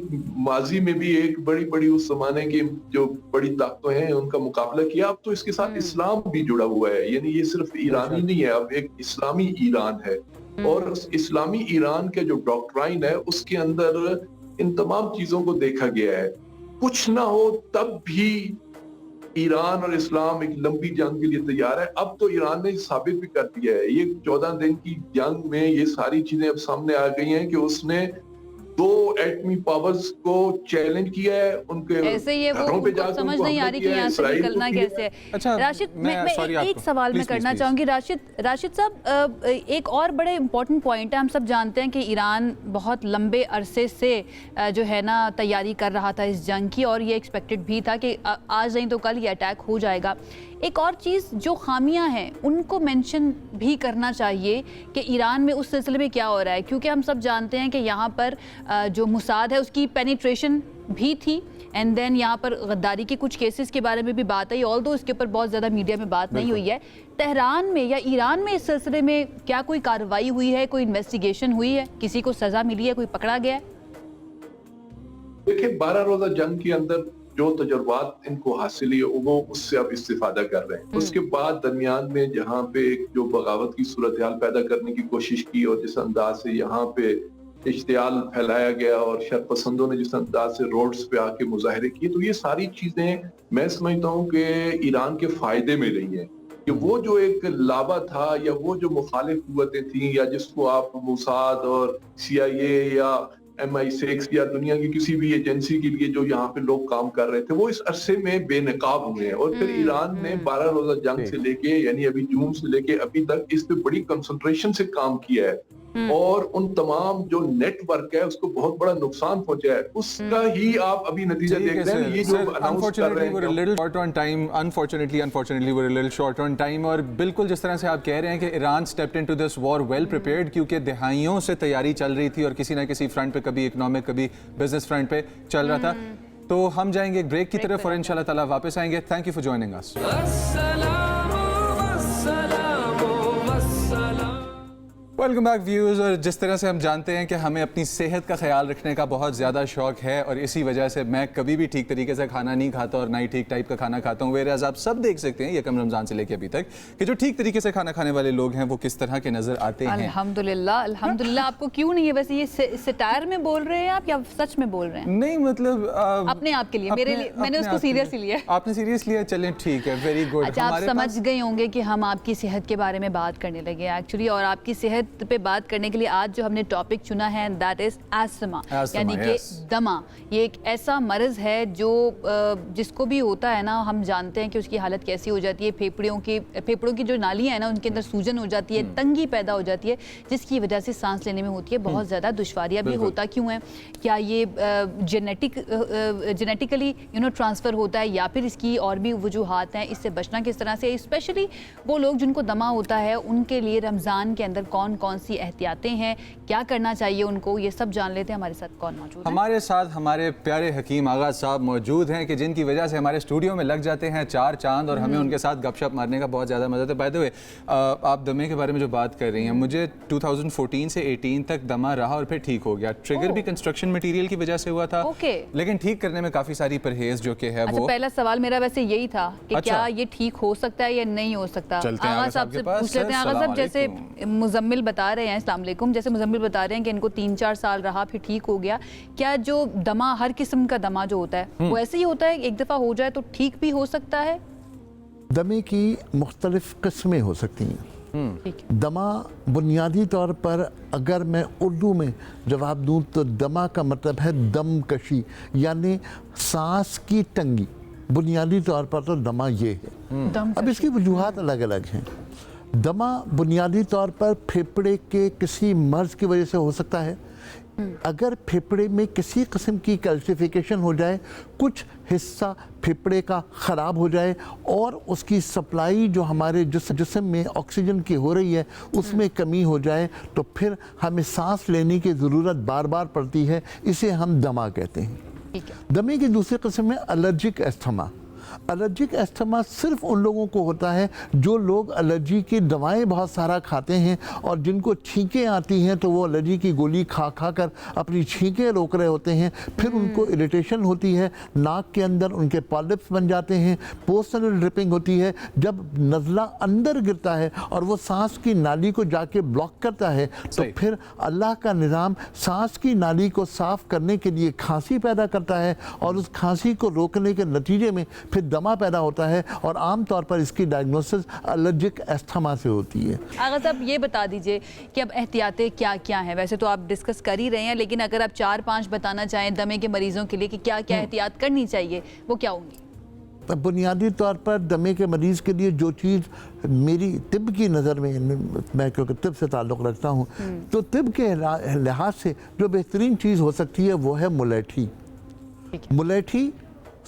ماضی میں بھی ایک بڑی اس زمانے کی جو بڑی طاقتیں ہیں ان کا مقابلہ کیا. اب تو اس کے ساتھ اسلام بھی جڑا ہوا ہے, یعنی یہ صرف ایرانی نہیں ہے, اب ایک اسلامی ایران ہے. اور اس اسلامی ایران کے جو ڈاکٹرائن ہے اس کے اندر ان تمام چیزوں کو دیکھا گیا ہے. کچھ نہ ہو تب بھی ایران اور اسلام ایک لمبی جنگ کے لیے تیار ہے. اب تو ایران نے ثابت بھی کر دیا ہے, یہ 14 دن کی جنگ میں یہ ساری چیزیں اب سامنے آ گئی ہیں کہ اس نے 2 ایٹمی پاورز کو چیلنج کیا ہے. ان کے ایسے یہ وہ سمجھ نہیں آ رہی کہ یہاں سے نکلنا کیسے ہے. راشد, میں ایک سوال میں کرنا چاہوں گی. راشد صاحب, ایک اور بڑے امپورٹنٹ پوائنٹ ہے. ہم سب جانتے ہیں کہ ایران بہت لمبے عرصے سے جو ہے نا تیاری کر رہا تھا اس جنگ کی, اور یہ ایکسپیکٹڈ بھی تھا کہ آج نہیں تو کل یہ اٹیک ہو جائے گا. ایک اور چیز جو خامیاں ہیں ان کو مینشن بھی کرنا چاہیے کہ ایران میں اس سلسلے میں کیا ہو رہا ہے, کیونکہ ہم سب جانتے ہیں کہ یہاں پر جو موساد ہے اس کی پینیٹریشن بھی تھی, اینڈ دین یہاں پر غداری کے کچھ کیسز کے بارے میں بھی بات آئی, آل دو اس کے اوپر بہت زیادہ میڈیا میں بات نہیں ہوئی ہے. تہران میں یا ایران میں اس سلسلے میں کیا کوئی کارروائی ہوئی ہے, کوئی انویسٹیگیشن ہوئی ہے, کسی کو سزا ملی ہے, کوئی پکڑا گیا ہے؟ دیکھیں, 12 روزہ جنگ کے اندر جو تجربات ان کو حاصل ہوئی وہ اس سے اب استفادہ کر رہے ہیں. اس کے بعد درمیان میں جہاں پہ ایک جو بغاوت کی صورتحال پیدا کرنے کی کوشش کی, اور جس انداز سے یہاں پہ اشتعال پھیلایا گیا اور شر پسندوں نے جس انداز سے روڈز پہ آ کے مظاہرے کیے, تو یہ ساری چیزیں میں سمجھتا ہوں کہ ایران کے فائدے میں رہی ہیں. کہ وہ جو ایک لابا تھا یا وہ جو مخالف قوتیں تھیں, یا جس کو آپ موساد اور CIA یا MI6 یا دنیا کی کسی بھی ایجنسی کے لیے جو یہاں پہ لوگ کام کر رہے تھے, وہ اس عرصے میں بے نقاب ہوئے ہیں. اور پھر ایران نے 12 روزہ جنگ سے لے کے, یعنی ابھی جون سے لے کے ابھی تک اس پہ بڑی کنسنٹریشن سے کام کیا ہے. اور ان تمام جو نیٹ ورک ہے اس کو بہت بڑا نقصان پہنچا ہے. اس کا ہی آپ ابھی نتیجہ دیکھ رہے ہیں. یہ جو اناؤنس کر رہے ہیں اور بالکل جس طرح سے آپ کہہ رہے ہیں کہ Iran stepped into this war well prepared, کیونکہ دہائیوں سے تیاری چل رہی تھی اور کسی نہ کسی فرنٹ پہ, کبھی اکنامک کبھی بزنس فرنٹ پہ چل رہا تھا. تو ہم جائیں گے ایک بریک کی طرف اور انشاءاللہ تعالیٰ واپس آئیں گے. Thank you for joining us. Welcome back views. اور جس طرح سے ہم جانتے ہیں کہ ہمیں اپنی صحت کا خیال رکھنے کا بہت زیادہ شوق ہے, اور اسی وجہ سے میں کبھی بھی ٹھیک طریقے سے کھانا نہیں کھاتا اور نہ ہی ٹھیک ٹائپ کا کھانا کھاتا ہوں. ویراز آپ سب دیکھ سکتے ہیں یکم رمضان سے لے کے ابھی تک کہ جو ٹھیک طریقے سے کھانا کھانے والے لوگ ہیں وہ کس طرح کے نظر آتے ہیں. الحمدللہ الحمدللہ. آپ کو کیوں نہیں ہے ویسے, یہ سٹائر میں بول رہے ہیں آپ یا سچ میں بول رہے ہیں؟ نہیں مطلب اپنے آپ کے لیے, میرے لیے میں نے اس کو سیریس لیا. آپ نے سیریس لیا, چلیں ٹھیک ہے, ویری گڈ. اچھا, آپ سمجھ گئے ہوں گے کہ ہم آپ کی صحت کے بارے میں بات کرنے لگے ایکچولی, اور آپ کی صحت پہ بات کرنے کے لیے آج جو ہم نے ٹاپک چنا ہے دیٹ از ایسما, یعنی کہ دمہ. یہ ایک ایسا مرض ہے جو جس کو بھی ہوتا ہے نا, ہم جانتے ہیں کہ اس کی حالت کیسی ہو جاتی ہے. پھیپھڑوں کی جو نالیاں ہیں نا ان کے اندر سوجن ہو جاتی ہے, تنگی پیدا ہو جاتی ہے, جس کی وجہ سے سانس لینے میں ہوتی ہے بہت زیادہ دشواریاں بھی. ہوتا کیوں ہے؟ کیا یہ جینیٹیکلی ٹرانسفر ہوتا ہے یا پھر اس کی اور بھی وجوہات ہیں؟ اس سے بچنا کس طرح سے, اسپیشلی وہ لوگ جن کو دمہ ہوتا ہے ان کے لیے رمضان کے اندر کون کون سی احتیاطیں ہیں, کیا کرنا چاہیے ان کو, یہ سب جان لیتے ہیں. ہمارے ساتھ کون موجود ہے؟ ہمارے ساتھ ہمارے پیارے حکیم آغا صاحب موجود ہیں کہ جن کی وجہ سے ہمارے اسٹوڈیو میں لگ جاتے ہیں چار چاند, اور ہمیں ان کے ساتھ گپ شپ مارنے کا بہت زیادہ مزہ آتا ہے. بائی دی وے, آپ دمے کے بارے میں جو بات کر رہی ہیں, مجھے 2014 سے 18 تک دمہ رہا اور پھر ٹھیک ہو گیا. ٹریگر بھی کنسٹرکشن مٹیریل کی وجہ سے ہوا تھا, لیکن ٹھیک کرنے میں کافی ساری پرہیز جو کہ ہے وہ. پہلا سوال میرا ویسے یہی تھا کہ کیا یہ ٹھیک ہو سکتا ہے یا نہیں ہو سکتا؟ آغا صاحب سے پوچھ لیتے ہیں. آغا صاحب, جیسے مزمل بتا رہے ہیں, السلام علیکم, جیسے مزمل بتا رہے ہیں کہ ان کو 3-4 سال رہا پھر ٹھیک ہو گیا, کیا جو دمہ, ہر قسم کا دمہ جو ہوتا ہے وہ ایسے ہی ہوتا ہے, ایک دفعہ ہو جائے تو ٹھیک بھی ہو سکتا ہے؟ دمے کی مختلف قسمیں ہو سکتی ہیں. دمہ بنیادی طور پر اگر میں اردو میں جواب دوں تو دمہ کا مطلب ہے دم کشی, یعنی سانس کی تنگی. بنیادی طور پر تو دمہ یہ ہے. اب اس کی وجوہات الگ الگ ہیں. دمہ بنیادی طور پر پھیپھڑے کے کسی مرض کی وجہ سے ہو سکتا ہے. اگر پھیپھڑے میں کسی قسم کی کیلسیفیکیشن ہو جائے, کچھ حصہ پھیپھڑے کا خراب ہو جائے اور اس کی سپلائی جو ہمارے جسم میں آکسیجن کی ہو رہی ہے اس میں کمی ہو جائے, تو پھر ہمیں سانس لینے کی ضرورت بار بار پڑتی ہے. اسے ہم دمہ کہتے ہیں. دمے کی دوسری قسم ہے الرجک استھما. الرجک استھما صرف ان لوگوں کو ہوتا ہے جو لوگ الرجی کی دوائیں بہت سارا کھاتے ہیں اور جن کو چھینکیں آتی ہیں تو وہ الرجی کی گولی کھا کھا کر اپنی چھینکیں روک رہے ہوتے ہیں. پھر ان کو اریٹیشن ہوتی ہے, ناک کے اندر ان کے پالپس بن جاتے ہیں, پوسٹنل ڈرپنگ ہوتی ہے. جب نزلہ اندر گرتا ہے اور وہ سانس کی نالی کو جا کے بلاک کرتا ہے تو پھر اللہ کا نظام سانس کی نالی کو صاف کرنے کے لیے کھانسی پیدا کرتا ہے, اور اس کھانسی کو روکنے کے نتیجے میں پھر دمہ پیدا ہوتا ہے, اور عام طور پر اس کی ڈائگنوسس الرجک استھما سے ہوتی ہے. آغا صاحب یہ بتا دیجئے کہ اب احتیاطیں کیا کیا ہیں؟ ویسے تو آپ ڈسکس کر ہی رہے ہیں, لیکن اگر آپ 4-5 بتانا چاہیں دمے کے مریضوں کے لیے کہ کیا کیا احتیاط کرنی چاہیے, وہ کیا ہوں گی؟ بنیادی طور پر دمے کے مریض کے لیے جو چیز میری طب کی نظر میں کیونکہ طب سے تعلق رکھتا ہوں, تو طب کے لحاظ سے جو بہترین چیز ہو سکتی ہے وہ ہے ملیٹھی. ملیٹھی,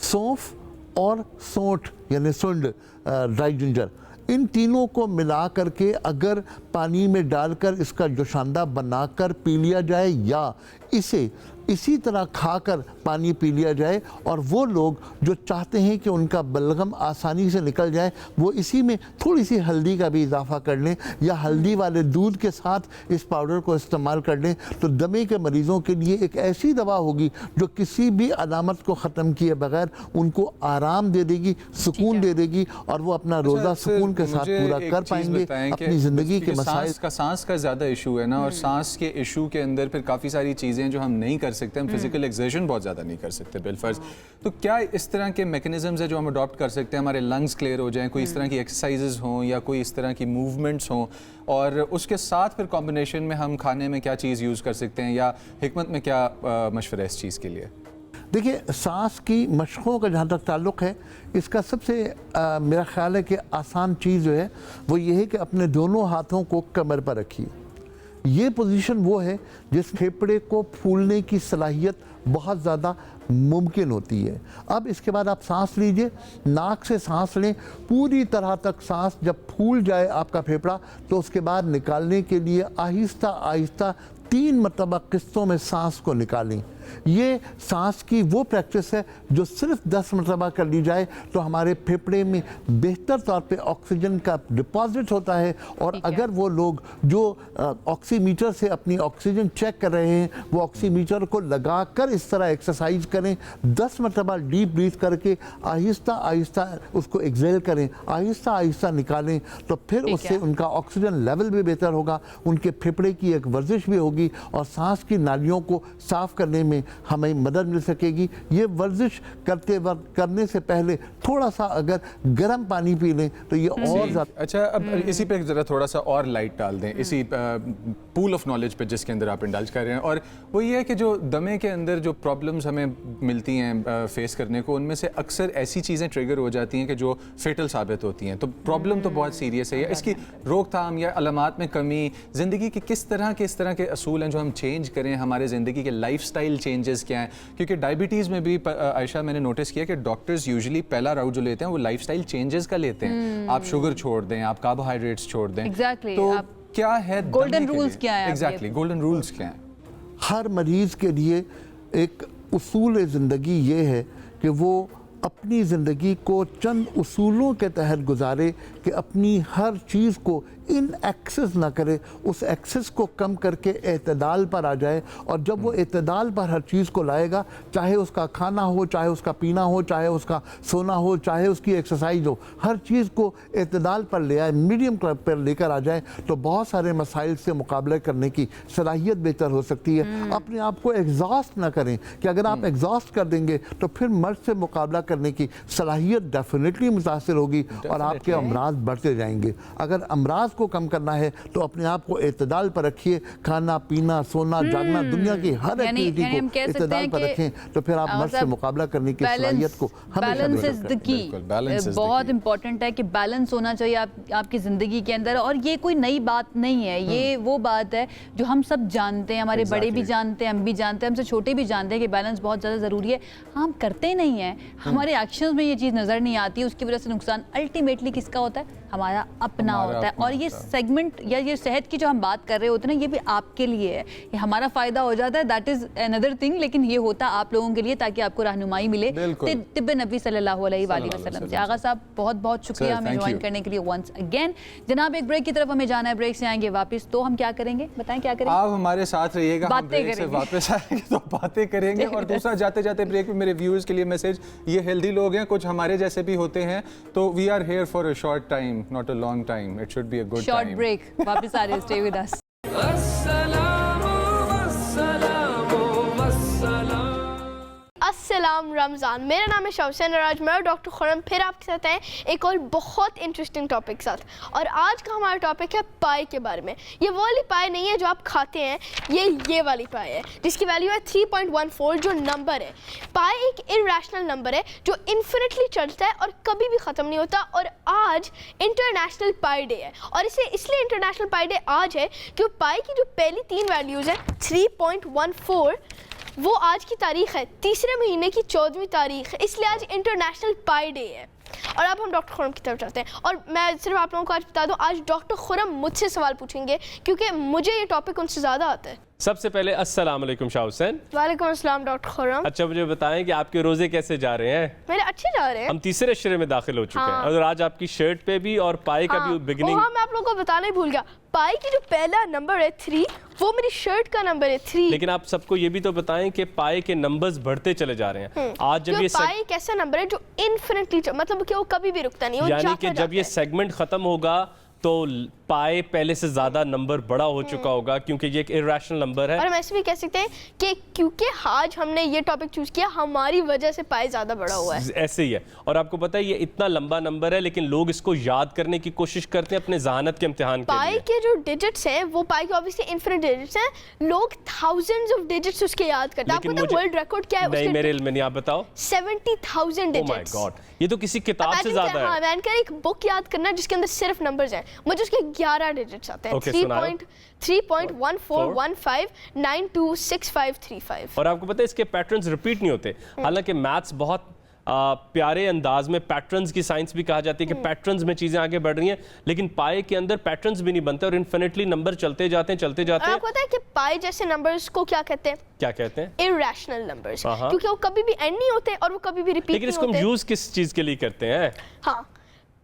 سونف اور سونٹ یعنی سنڈ, ڈرائی جنجر, ان تینوں کو ملا کر کے اگر پانی میں ڈال کر اس کا جوشاندہ بنا کر پی لیا جائے یا اسے اسی طرح کھا کر پانی پی لیا جائے, اور وہ لوگ جو چاہتے ہیں کہ ان کا بلغم آسانی سے نکل جائے وہ اسی میں تھوڑی سی ہلدی کا بھی اضافہ کر لیں یا ہلدی والے دودھ کے ساتھ اس پاؤڈر کو استعمال کر لیں, تو دمے کے مریضوں کے لیے ایک ایسی دوا ہوگی جو کسی بھی علامت کو ختم کیے بغیر ان کو آرام دے دے گی, سکون دے دے گی, اور وہ اپنا روزہ سکون کے ساتھ پورا کر پائیں گے اپنی زندگی کے مسائل. سانس کا زیادہ ایشو ہے نا, اور سانس کے ایشو کے اندر پھر کافی ساری چیزیں جو ہم نہیں کر سکتے, ہم فزیکل ایکزرشن بہت زیادہ نہیں کر سکتے بالفرض. تو کیا اس طرح کے میکنزمز ہیں جو ہم اڈاپٹ کر سکتے ہیں, ہمارے لنگز کلیئر ہو جائیں, کوئی اس طرح کی ایکسرسائزز ہوں یا کوئی اس طرح کی موومنٹس ہوں, اور اس کے ساتھ پھر کمبینیشن میں ہم کھانے میں کیا چیز یوز کر سکتے ہیں, یا حکمت میں کیا مشورہ ہے اس چیز کے لیے؟ دیکھیے, سانس کی مشقوں کا جہاں تک تعلق ہے, اس کا سب سے میرا خیال ہے کہ آسان چیز جو ہے وہ یہ ہے کہ اپنے دونوں ہاتھوں کو کمر پر رکھیے. ये पोजीशन वो है जिस फेफड़े को फूलने की सलाहियत बहुत ज़्यादा मुमकिन होती है। अब इसके बाद आप सांस लीजिए, नाक से सांस लें, पूरी तरह तक सांस जब फूल जाए आपका फेफड़ा तो उसके बाद निकालने के लिए आहिस्ता आहिस्ता 3 मरतबा किस्तों में सांस को निकालें। ये सांस की वो प्रैक्टिस है जो सिर्फ 10 मरतबा कर ली जाए तो हमारे फेफड़े में बेहतर तौर पे ऑक्सीजन का डिपॉजिट होता है। और अगर वो लोग जो ऑक्सीमीटर से अपनी ऑक्सीजन चेक कर रहे हैं वो ऑक्सीमीटर को लगा कर इस तरह एक्सरसाइज करें, 10 मरतबा डीप ब्रीथ करके आहिस्ता आहिस्ता उसको एक्सेल करें, आहिस्ता आहिस्ता निकालें, तो फिर उससे उनका ऑक्सीजन लेवल भी बेहतर होगा, उनके फेफड़े की एक वर्जिश भी होगी और सांस की नालियों को साफ करने में हमें मदद मिल सकेगी। ये वर्जिश करते वक्त करने से पहले थोड़ा सा अगर गर्म पानी पी लें तो ये और ज़्यादा। अच्छा, अब इसी पे ज़रा थोड़ा सा और लाइट डाल दें इसी पूल ऑफ नॉलेज पे जिसके अंदर आप इंडल्ज कर रहे हैं, और वो ये है कि जो दमे के अंदर जो प्रॉब्लम्स हमें मिलती हैं फेस करने को, उनमें से अक्सर ऐसी चीज़ें ट्रिगर हो जाती हैं कि जो फेटल साबित होती हैं। तो प्रॉब्लम तो बहुत सीरियस है। इसकी रोकथाम या अलामात में कमी, ज़िंदगी के किस तरह के असूल हैं जो हम चेंज करें, हमारे ज़िंदगी के लाइफस्टाइल चेंजेस क्या हैं? क्योंकि डायबिटीज़ में भी आयशा मैंने नोटिस किया कि डॉक्टर्स यूजुअली पहला राउट जो लेते हैं वो लाइफस्टाइल चेंजेस का लेते हैं। आप शुगर छोड़ दें, आप कार्बोहाइड्रेट्स छोड़ दें। Exactly, तो क्या है गोल्डन रूल्स क्या है? एग्जैक्टली, गोल्डन रूल्स क्या हैं? हर मरीज़ के लिए एक उसूल ज़िंदगी ये है कि वो अपनी ज़िंदगी को चंद उसूलों के तहत गुजारे कि अपनी हर चीज़ को इन एक्सेस ना करे, उस एक्सेस को कम करके एतदाल पर आ जाए। और जब वो एतदाल पर हर चीज़ को लाएगा, चाहे उसका खाना हो, चाहे उसका पीना हो, चाहे उसका सोना हो, चाहे उसकी एक्सरसाइज हो, हर चीज़ को एतदाल पर ले आए, मीडियम पर लेकर आ जाए, तो बहुत सारे मसाइल से मुकाबला करने की सलाहियत बेहतर हो सकती है। अपने आप को एग्जॉस्ट ना करें कि अगर आप एग्जॉस्ट कर देंगे तो फिर मर्ज से मुकाबला करने की सलाहियत डेफिनेटली मुतासर होगी और आपके अमराज बढ़ते जाएंगे। अगर अमराज को कम करना है तो अपने आप को एतदाल पर रखिए, खाना पीना सोना जागना दुनिया की हर एक्टिविटी को एतदाल पर रखें, तो फिर आप मर्ज से मुकाबला करने की सलाहियत को बैलेंस इज द की। बहुत इंपॉर्टेंट है कि बैलेंस होना चाहिए आपकी ज़िंदगी के अंदर। और ये कोई नई बात नहीं है, ये वो बात है जो हम सब जानते हैं, हमारे बड़े भी जानते हैं, हम भी जानते हैं, हमसे छोटे भी जानते हैं कि बैलेंस बहुत ज़्यादा ज़रूरी है। हम करते नहीं हैं, हमारे एक्शंस में ये चीज़ नज़र नहीं आती, उसकी वजह से नुकसान अल्टीमेटली किसका होता है? हमारा अपना होता है। और ये सेगमेंट या ये सेहत की जो हम बात कर रहे होते हैं ना, ये भी आपके लिए है, ये हमारा फ़ायदा हो जाता है, दैट इज़ अनदर थिंग, लेकिन ये होता आप लोगों के लिए ताकि आपको रहनुमाई मिले तिब्ब नबी सल्लल्लाहु अलैहि वसल्लम से। आगा साहब बहुत बहुत शुक्रिया हमें ज्वाइन करने के लिए वंस अगेन। जनाब एक ब्रेक की तरफ हमें जाना है, ब्रेक से आएंगे वापस तो हम क्या करेंगे, बताएं क्या करेंगे? आप हमारे साथ रहिएगा, हम ब्रेक से वापस आएंगे तो बातें करेंगे। और दूसरा, जाते जाते ब्रेक में मेरे व्यूअर्स के लिए मैसेज, ये हेल्दी लोग हैं, कुछ हमारे जैसे भी होते हैं, तो we are here for a short time, not a long time, it should be a good time. Short break, वापस आ रहे, स्टे विद अस। अस्सलाम रमज़ान, मेरा नाम है शौसन और आज मैं और डॉक्टर खुरम फिर आपके साथ हैं एक और बहुत इंटरेस्टिंग टॉपिक के साथ। और आज का हमारा टॉपिक है पाई के बारे में। ये वो वाली पाई नहीं है जो आप खाते हैं, ये वाली पाई है जिसकी वैल्यू है 3.14 जो नंबर है। पाई एक इरैशनल नंबर है जो इन्फिनिटली चलता है और कभी भी ख़त्म नहीं होता। और आज इंटरनेशनल पाई डे है, और इसे इसलिए इंटरनेशनल पाई डे आज है कि पाई की जो पहली 3 वैल्यूज़ हैं 3.14 वो आज की तारीख है 3 महीने की 14वीं तारीख है, इसलिए आज इंटरनेशनल पाई डे है। और अब हम डॉक्टर खुरम की तरफ चलते हैं, और मैं सिर्फ आप लोगों को आज बता दूं, आज डॉक्टर खुरम मुझसे सवाल पूछेंगे क्योंकि मुझे ये टॉपिक उनसे ज़्यादा आता है। सबसे पहले अस्सलाम वालेकुम शाह हुसैन। वालेकुम अस्सलाम डॉक्टर खुरम। अच्छा, मुझे बताएं कि आपके रोजे कैसे जा रहे हैं? मेरे अच्छे जा रहे हैं। हम तीसरे अशरे में दाखिल हो चुके हैं, और आज आपकी शर्ट पे भी और पाई का भी बिगिनिंग। हाँ, मैं आप लोगों को बताना ही भूल गया, पाई की जो पहला नंबर है 3 वो मेरी शर्ट का नंबर है 3। लेकिन आप सबको ये भी तो बताएं कि पाई के नंबर्स बढ़ते चले जा रहे हैं। आज जब ये पाई एक ऐसा नंबर है जो इन्फिनिटली मतलब कि वो कभी भी रुकता नहीं, यानी कि जब ये सेगमेंट खत्म होगा तो पाई पहले से ज्यादा नंबर बड़ा हो चुका होगा, क्योंकि ये एक इरैशनल नंबर है। और हम ऐसे भी कह सकते हैं कि क्योंकि आज हमने ये टॉपिक चूज किया, हमारी वजह से पाई ज्यादा बड़ा हुआ है। ऐसे ही है। और आपको पता है ये इतना लंबा नंबर है, लेकिन लोग इसको याद करने की कोशिश करते हैं अपने जहानत के इम्तिहान के लिए। पाई के जो डिजिट्स हैं वो पाई के ऑब्वियसली इनफिनिट डिजिट्स हैं, लोग थाउजेंड्स ऑफ डिजिट्स उसके याद करते हैं। आपको पता है वर्ल्ड रिकॉर्ड क्या है? नहीं, मेरे इल्म में नहीं, आप बताओ। 70,000 डिजिट्स। ओह माय गॉड, ये तो किसी किताब से ज्यादा है। हाँ, मैंने कहा एक बुक याद करना जिसके अंदर सिर्फ नंबर्स हैं, मुझे उसके 11 डिजिट्स आते हैं। Okay, सुनाओ। 3.1415926535। और आपको पता है इसके पैटर्न्स रिपीट नहीं होते। हालांकि मैथ्स बहुत प्यारे अंदाज में पैटर्न्स की साइंस भी कहा जाती है कि पैटर्न्स में चीजें आगे बढ़ रही हैं, लेकिन पाई के अंदर पैटर्न्स भी नहीं बनते और इन्फिनिटली नंबर चलते जाते हैं आपको पता है कि पाई जैसे नंबर्स को क्या कहते हैं? क्या कहते हैं? इरैशनल नंबर्स, क्योंकि वो कभी भी एंड नहीं होते और वो कभी भी रिपीट नहीं होते। लेकिन इसको हम यूज किस चीज के लिए करते हैं? हाँ,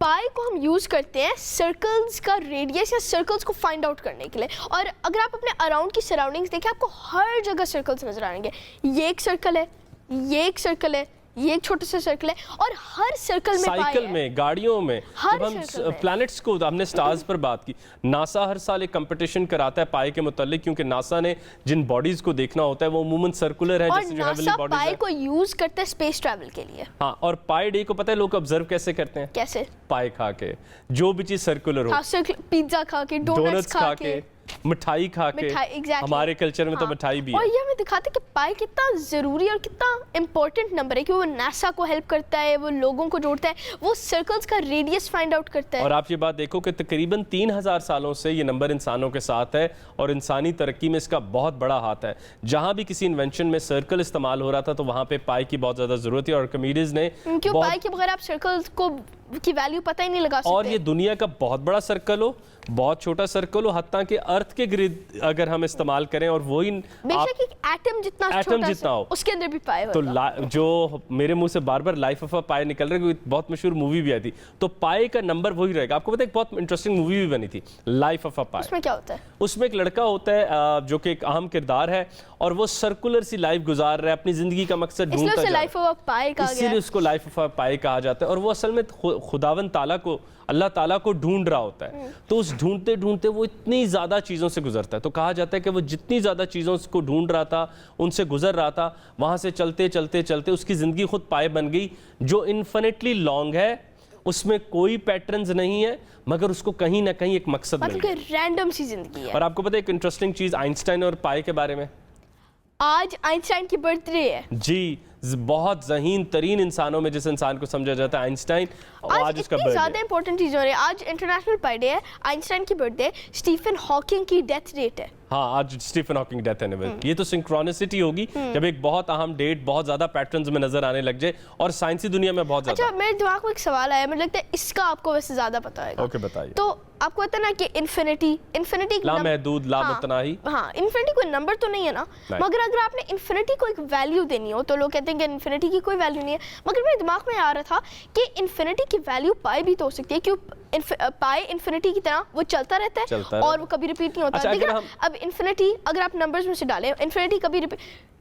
पाई को हम यूज करते हैं सर्कल्स का रेडियस या सर्कल्स को फाइंड आउट करने के लिए। और अगर आप अपने अराउंड की सराउंडिंग्स देखें, आपको हर जगह सर्कल्स नजर आएंगे। ये एक सर्कल है, ये एक सर्कल है, ये एक छोटा सा सर्कल है, और हर सर्कल में साइकिल में, गाड़ियों में, जब हम प्लैनेट्स को, हमने स्टार्स पर बात की, नासा हर साल एक कंपटीशन कराता है पाई के मुतालिक, क्योंकि नासा ने जिन बॉडीज को देखना होता है वो अमूमन सर्कुलर है, जैसे जो हेवनली बॉडीज है। पाई को यूज करते हैं स्पेस ट्रैवल के लिए। हाँ, और पाई डे को पता है लोग ऑब्जर्व कैसे करते हैं? कैसे? पाई खा के, जो भी चीज सर्कुलर हो, पिज्जा खा के, डोनट्स खा के, मिठाई खा के। exactly. हमारे कल्चर में तो मिठाई भी है। और ये हमें दिखाते हैं कि पाई कितना जरूरी और कितना इंपॉर्टेंट नंबर है, कि वो नासा को हेल्प करता है, वो लोगों को जोड़ता है, वो सर्कल्स का रेडियस फाइंड आउट करता है। और आप ये बात देखो कि तकरीबन 3000 सालों से ये नंबर इंसानों के साथ है और इंसानी तरक्की में इसका बहुत बड़ा हाथ है। जहां भी किसी इन्वेंशन में सर्कल इस्तेमाल हो रहा था तो वहां पे पाई की बहुत ज्यादा जरूरत है, और कमीडीज ने क्यों पाई के बगैर आप सर्कल्स को की वैल्यू पता ही नहीं लगा सकते। और ये दुनिया का बहुत बड़ा सर्कल हो, बहुत छोटा सर्कल हो, हत्ता कि अर्थ के ग्रिड अगर हम इस्तेमाल करें और वही बेशक एक एटम जितना हो उसके अंदर भी पाई होगा। तो जो मेरे मुंह से बार बार लाइफ ऑफ अ पाई निकल रहा है, बहुत मशहूर मूवी भी आई थी, तो पाई का नंबर वही रहेगा। आपको पता है एक बहुत इंटरेस्टिंग मूवी भी बनी थी, लाइफ ऑफ अ पाई। उसमें क्या होता है? उसमें एक लड़का होता है जो कि एक अहम किरदार है, और वो सर्कुलर सी लाइफ गुजार रहा है, अपनी जिंदगी का मकसद ढूंढता जा रहा है, लाइफ ऑफ अ पाई कहा गया है। इसीलिए उसको लाइफ ऑफ अ पाई कहा जाता है। और वो असल में खुदावंद ताला को, अल्लाह ताला को ढूंढ रहा होता है। तो उस ढूंढते ढूंढते वो इतनी ज़्यादा चीज़ों से गुजरता है, तो कहा जाता है कि वो जितनी ज़्यादा चीज़ों को ढूंढ रहा था, उनसे गुजर रहा था, वहाँ से चलते चलते चलते उसकी ज़िंदगी खुद पाए बन गई, जो इन्फिनिटली लॉन्ग है, उसमें कोई पैटर्न्स नहीं है, मगर उसको कहीं ना कहीं एक मकसद मिल गया। रैंडम सी जिंदगी है। और आपको पता है एक इंटरेस्टिंग चीज़ आइंस्टाइन और पाई के बारे में? आज आइंस्टाइन की बर्थडे है जी, बहुत ज़हीन तरीन इंसानों में जिस इंसान को समझा जाता है आइंस्टाइन, आज उसका बर्थडे। ज़्यादा इंपॉर्टेंट चीज़ हो रही है, आज इंटरनेशनल पाई डे है, आइंस्टाइन की बर्थडे, स्टीफन हॉकिंग की डेथ डेट है। हाँ, आज स्टीफन हॉकिंग डेथ एनिवर्सरी। ये तो सिंक्रोनिसिटी होगी जब एक बहुत अहम डेट बहुत ज्यादा पैटर्न्स में नजर आने लग जाए, और साइंसी दुनिया में बहुत ज्यादा। अच्छा, मेरे दिमाग में एक सवाल आया, मुझे लगता है इसका आपको वैसे ज्यादा पता होगा। ओके, बताइए। तो आपको पता ना कि इन्फिनिटी लामहदूद, लामुतनाही। हाँ, इन्फिनिटी कोई नंबर तो नहीं है ना, मगर अगर आपने इन्फिनिटी को एक वैल्यू देनी हो, तो लोग कहते हैं कि इन्फिनिटी की कोई वैल्यू नहीं है, मगर मेरे दिमाग में आ रहा था कि इन्फिनिटी की वैल्यू पाई भी तो हो सकती है, क्यों? पाई इन्फिनिटी की तरह वो चलता रहता है और वो कभी रिपीट नहीं होता। अच्छा, देखिए ना, अब इन्फिनिटी अगर आप नंबर्स में से डालें, इन्फिनिटी कभी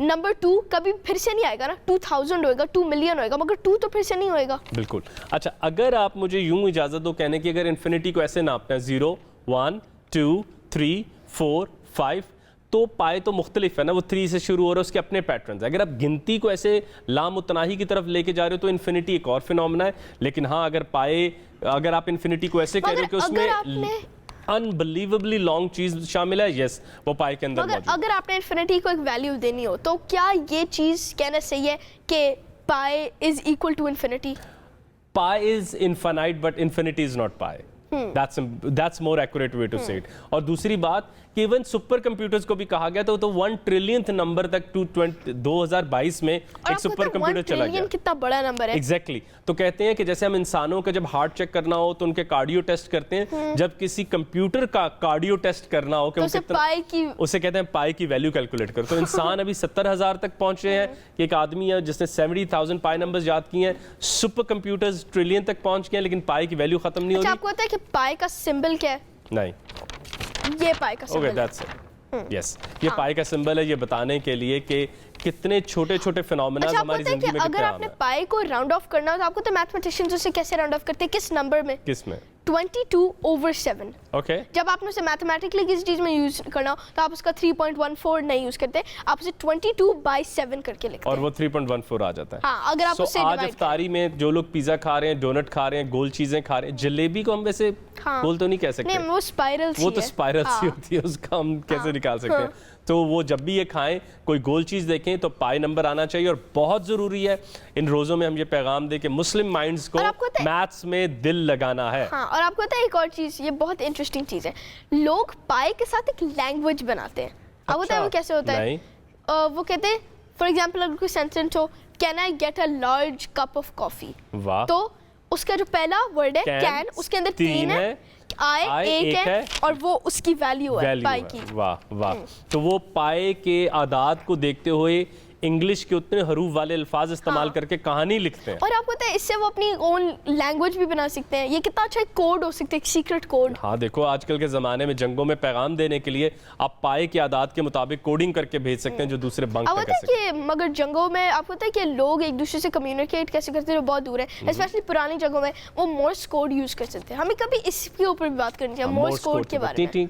नंबर 2 कभी फिर से नहीं आएगा ना, 2000 होएगा, 2 मिलियन होएगा, मगर 2 तो फिर से नहीं होएगा। बिल्कुल। अच्छा, अगर आप मुझे यूं इजाजत दो कहने की, अगर इन्फिनिटी को ऐसे नापना है 0 1 2 3 4 5, तो पाए तो मुख्तलिफ है ना, वो 3 से शुरू हो रहा है, उसके अपने पैटर्न्स। अगर आप गिनती को ऐसे लामुतनाही की तरफ लेके जा रहे हो तो इन्फिनिटी एक और फिनोमेना है। लेकिन हाँ, अगर आप इन्फिनिटी को ऐसे कह रहे हो कि उसमें अनबिलीवेबली लॉन्ग चीज शामिल है, यस, वो पाई के अंदर मौजूद। अगर आपने इन्फिनिटी को एक वैल्यू देनी हो, तो क्या ये चीज कहना सही है कि pi is equal to infinity? Pi is infinite but infinity is not pi. That's more accurate way to say it. और दूसरी बात कि इवन सुपर कंप्यूटर्स को भी कहा गया तो 1 ट्रिलियंथ नंबर तक 2022 में एक सुपर कंप्यूटर चला गया। कितना बड़ा नंबर है। एग्जैक्टली। तो कहते हैं कि जैसे हम इंसानों का जब हार्ट चेक करना हो तो उनके कार्डियो टेस्ट करते हैं, जब किसी कंप्यूटर का कार्डियो टेस्ट करना हो कि उसे कहते हैं पाई की वैल्यू कैलकुलेट कर। तो इंसान अभी 70,000 तक पहुंचे हैं कि एक आदमी है जिसने 70,000 पाई नंबर्स याद किए हैं। सुपर कंप्यूटर्स ट्रिलियन तक पहुंच गए हैं, लेकिन पाई की वैल्यू खत्म नहीं हो रही। आपको पता है कि पाई का सिंबल क्या है? नहीं, ये पाई का symbol. Okay, that's it. Yes, ये पाई का सिंबल है, ये बताने के लिए कि कितने छोटे छोटे फिनोमेना हमारी जिंदगी में। अगर आपने पाई को राउंड ऑफ करना हो तो आपको तो मैथमेटिशियंस उसे कैसे राउंड ऑफ करते हैं? किस नंबर में? किस में? 22/7। ओके। जब आपने उसे मैथमेटिकली किसी चीज में यूज करना हो तो आप उसका 3.14 नहीं यूज करते, आप उसे 22/7 करके लिखते हैं और वो 3.14 आ जाता है। हाँ, अगर आप उससे आज इफ्तारी में जो लोग पिज्जा खा रहे हैं, डोनट खा रहे हैं, गोल चीजें खा रहे हैं, जलेबी को हम वैसे गोल तो नहीं कह सकते, नहीं, वो स्पाइरल सी होती है, उसका हम कैसे निकाल सकते हैं? तो वो जब भी ये खाएं, कोई गोल चीज देखें دیکھیں تو پائی نمبر آنا چاہیے. اور بہت ضروری ہے ان روزوں میں ہم یہ پیغام دیں کہ مسلم مائنڈز کو میتھس میں دل لگانا ہے. ہاں, اور آپ کو پتہ ہے ایک اور چیز, یہ بہت انٹرسٹنگ چیز ہے, لوگ پائی کے ساتھ ایک لینگویج بناتے ہیں. آپ کو پتہ ہے وہ کیسے ہوتا ہے؟ وہ کہتے ہیں فار ایگزامپل اگر کوئی سینٹینس ہو, can I get a large cup of coffee, تو اس کا جو پہلا ورڈ ہے کین, اس کے اندر 3 ہے, آئے ایک ہے, اور وہ اس کی ویلیو ہے پائی کی. واہ واہ. تو وہ پائے کے اعداد کو دیکھتے ہوئے انگلش کے اتنے حروف والے الفاظ استعمال کر کے کہانی لکھتے ہیں. اور آپ کو پتہ ہے اس سے وہ اپنی اون لینگویج بھی بنا سکتے ہیں. یہ کتنا اچھا ایک کوڈ ہو سکتا ہے, ایک سیکرٹ کوڈ. ہاں دیکھو آج کل کے زمانے میں جنگوں میں پیغام دینے کے لیے آپ پائے کے اعداد کے مطابق کوڈنگ کر کے بھیج سکتے ہیں جو دوسرے بنک کر سکتے ہیں. مگر جنگوں میں آپ کو پتہ ہے کہ لوگ ایک دوسرے سے کمیونیکیٹ کیسے کرتے ہیں جو بہت دور ہے, اسپیشلی پرانی جگہوں میں وہ مورس کوڈ یوز کر سکتے ہیں. ہمیں کبھی اس کے اوپر بھی بات کرنی چاہیے, مورس کوڈ کے بارے میں.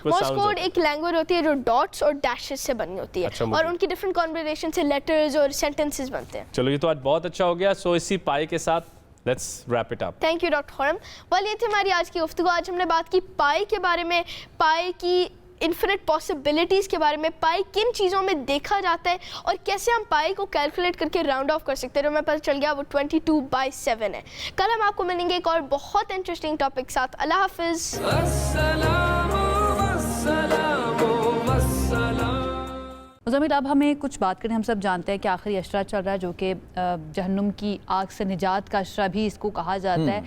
مورس کوڈ ایک لینگویج ہوتی ہے جو ڈاٹس اور ڈیشز سے بنی ہوتی ہے, اور ان کی ڈفرنٹ کانورسیشن سے لیٹرز اور سینٹنسز بنتے ہیں. چلو یہ تو آج بہت اچھا ہو گیا. سو اسی پائی کے ساتھ let's wrap it up. Thank you doctor Khurram. Well یہ تھی ہماری آج کی گفتگو. آج ہم نے بات کی پائی کے بارے میں, پائی کی انفینٹ پاسبلٹیز کے بارے میں, پائی کن چیزوں میں دیکھا جاتا ہے, اور کیسے ہم پائی کو کیلکولیٹ کر کے راؤنڈ آف کر سکتے ہیں. ہمیں پتہ چل گیا وہ 22/7 ہے. کل ہم آپ کو ملیں گے ایک اور بہت انٹرسٹنگ ٹاپک ساتھ. اللہ حافظ. مزمل, اب ہمیں کچھ بات کریں. ہم سب جانتے ہیں کہ آخری عشرہ چل رہا ہے جو کہ جہنم کی آگ سے نجات کا عشرہ بھی اس کو کہا جاتا ہے.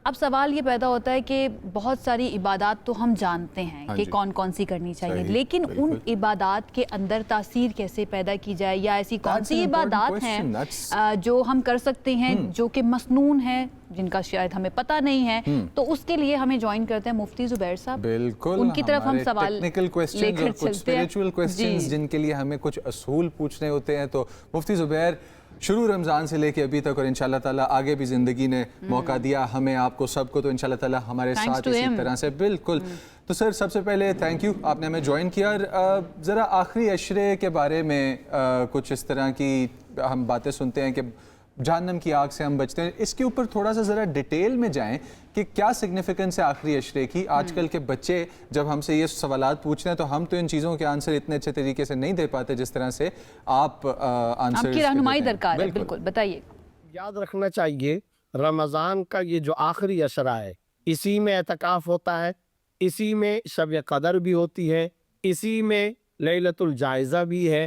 اب سوال یہ پیدا ہوتا ہے کہ بہت ساری عبادات تو ہم جانتے ہیں کہ کون کون سی کرنی چاہیے, لیکن ان عبادات کے اندر تاثیر کیسے پیدا کی جائے, یا ایسی کون سی عبادات ہیں جو ہم کر سکتے ہیں جو کہ مسنون ہیں, جن کا شاید ہمیں پتہ نہیں ہے. تو اس کے لیے ہمیں جوائن کرتے ہیں مفتی زبیر صاحب. بالکل, ان کی طرف ہم سوال ٹیکنیکل کویسچنز اور کچھ اسپریچول کویسچنز جن کے لیے ہمیں کچھ اصول پوچھنے ہوتے ہیں. تو مفتی زبیر, شروع رمضان سے لے کے ابھی تک, اور انشاءاللہ تعالیٰ آگے بھی زندگی نے موقع دیا ہمیں, آپ کو سب کو, تو انشاءاللہ تعالیٰ ہمارے ساتھ اسی طرح سے. بالکل. تو سر سب سے پہلے تھینک یو, آپ نے ہمیں جوائن کیا. اور ذرا آخری عشرے کے بارے میں کچھ اس طرح کی ہم باتیں سنتے ہیں کہ جہنم کی آگ سے ہم بچتے ہیں, اس کے اوپر تھوڑا سا ذرا ڈیٹیل میں جائیں کہ کیا سگنیفیکنس ہے آخری عشرے کی. آج کل کے بچے جب ہم سے یہ سوالات پوچھتے ہیں تو ہم تو ان چیزوں کے آنسر اتنے اچھے طریقے سے نہیں دے پاتے جس طرح سے آپ آنسر. آپ کی رہنمائی درکار ہے. بالکل بتائیے. یاد رکھنا چاہیے رمضان کا یہ جو آخری عشرہ ہے اسی میں اعتکاف ہوتا ہے, اسی میں شب قدر بھی ہوتی ہے, اسی میں لیلۃ الجائزہ بھی ہے.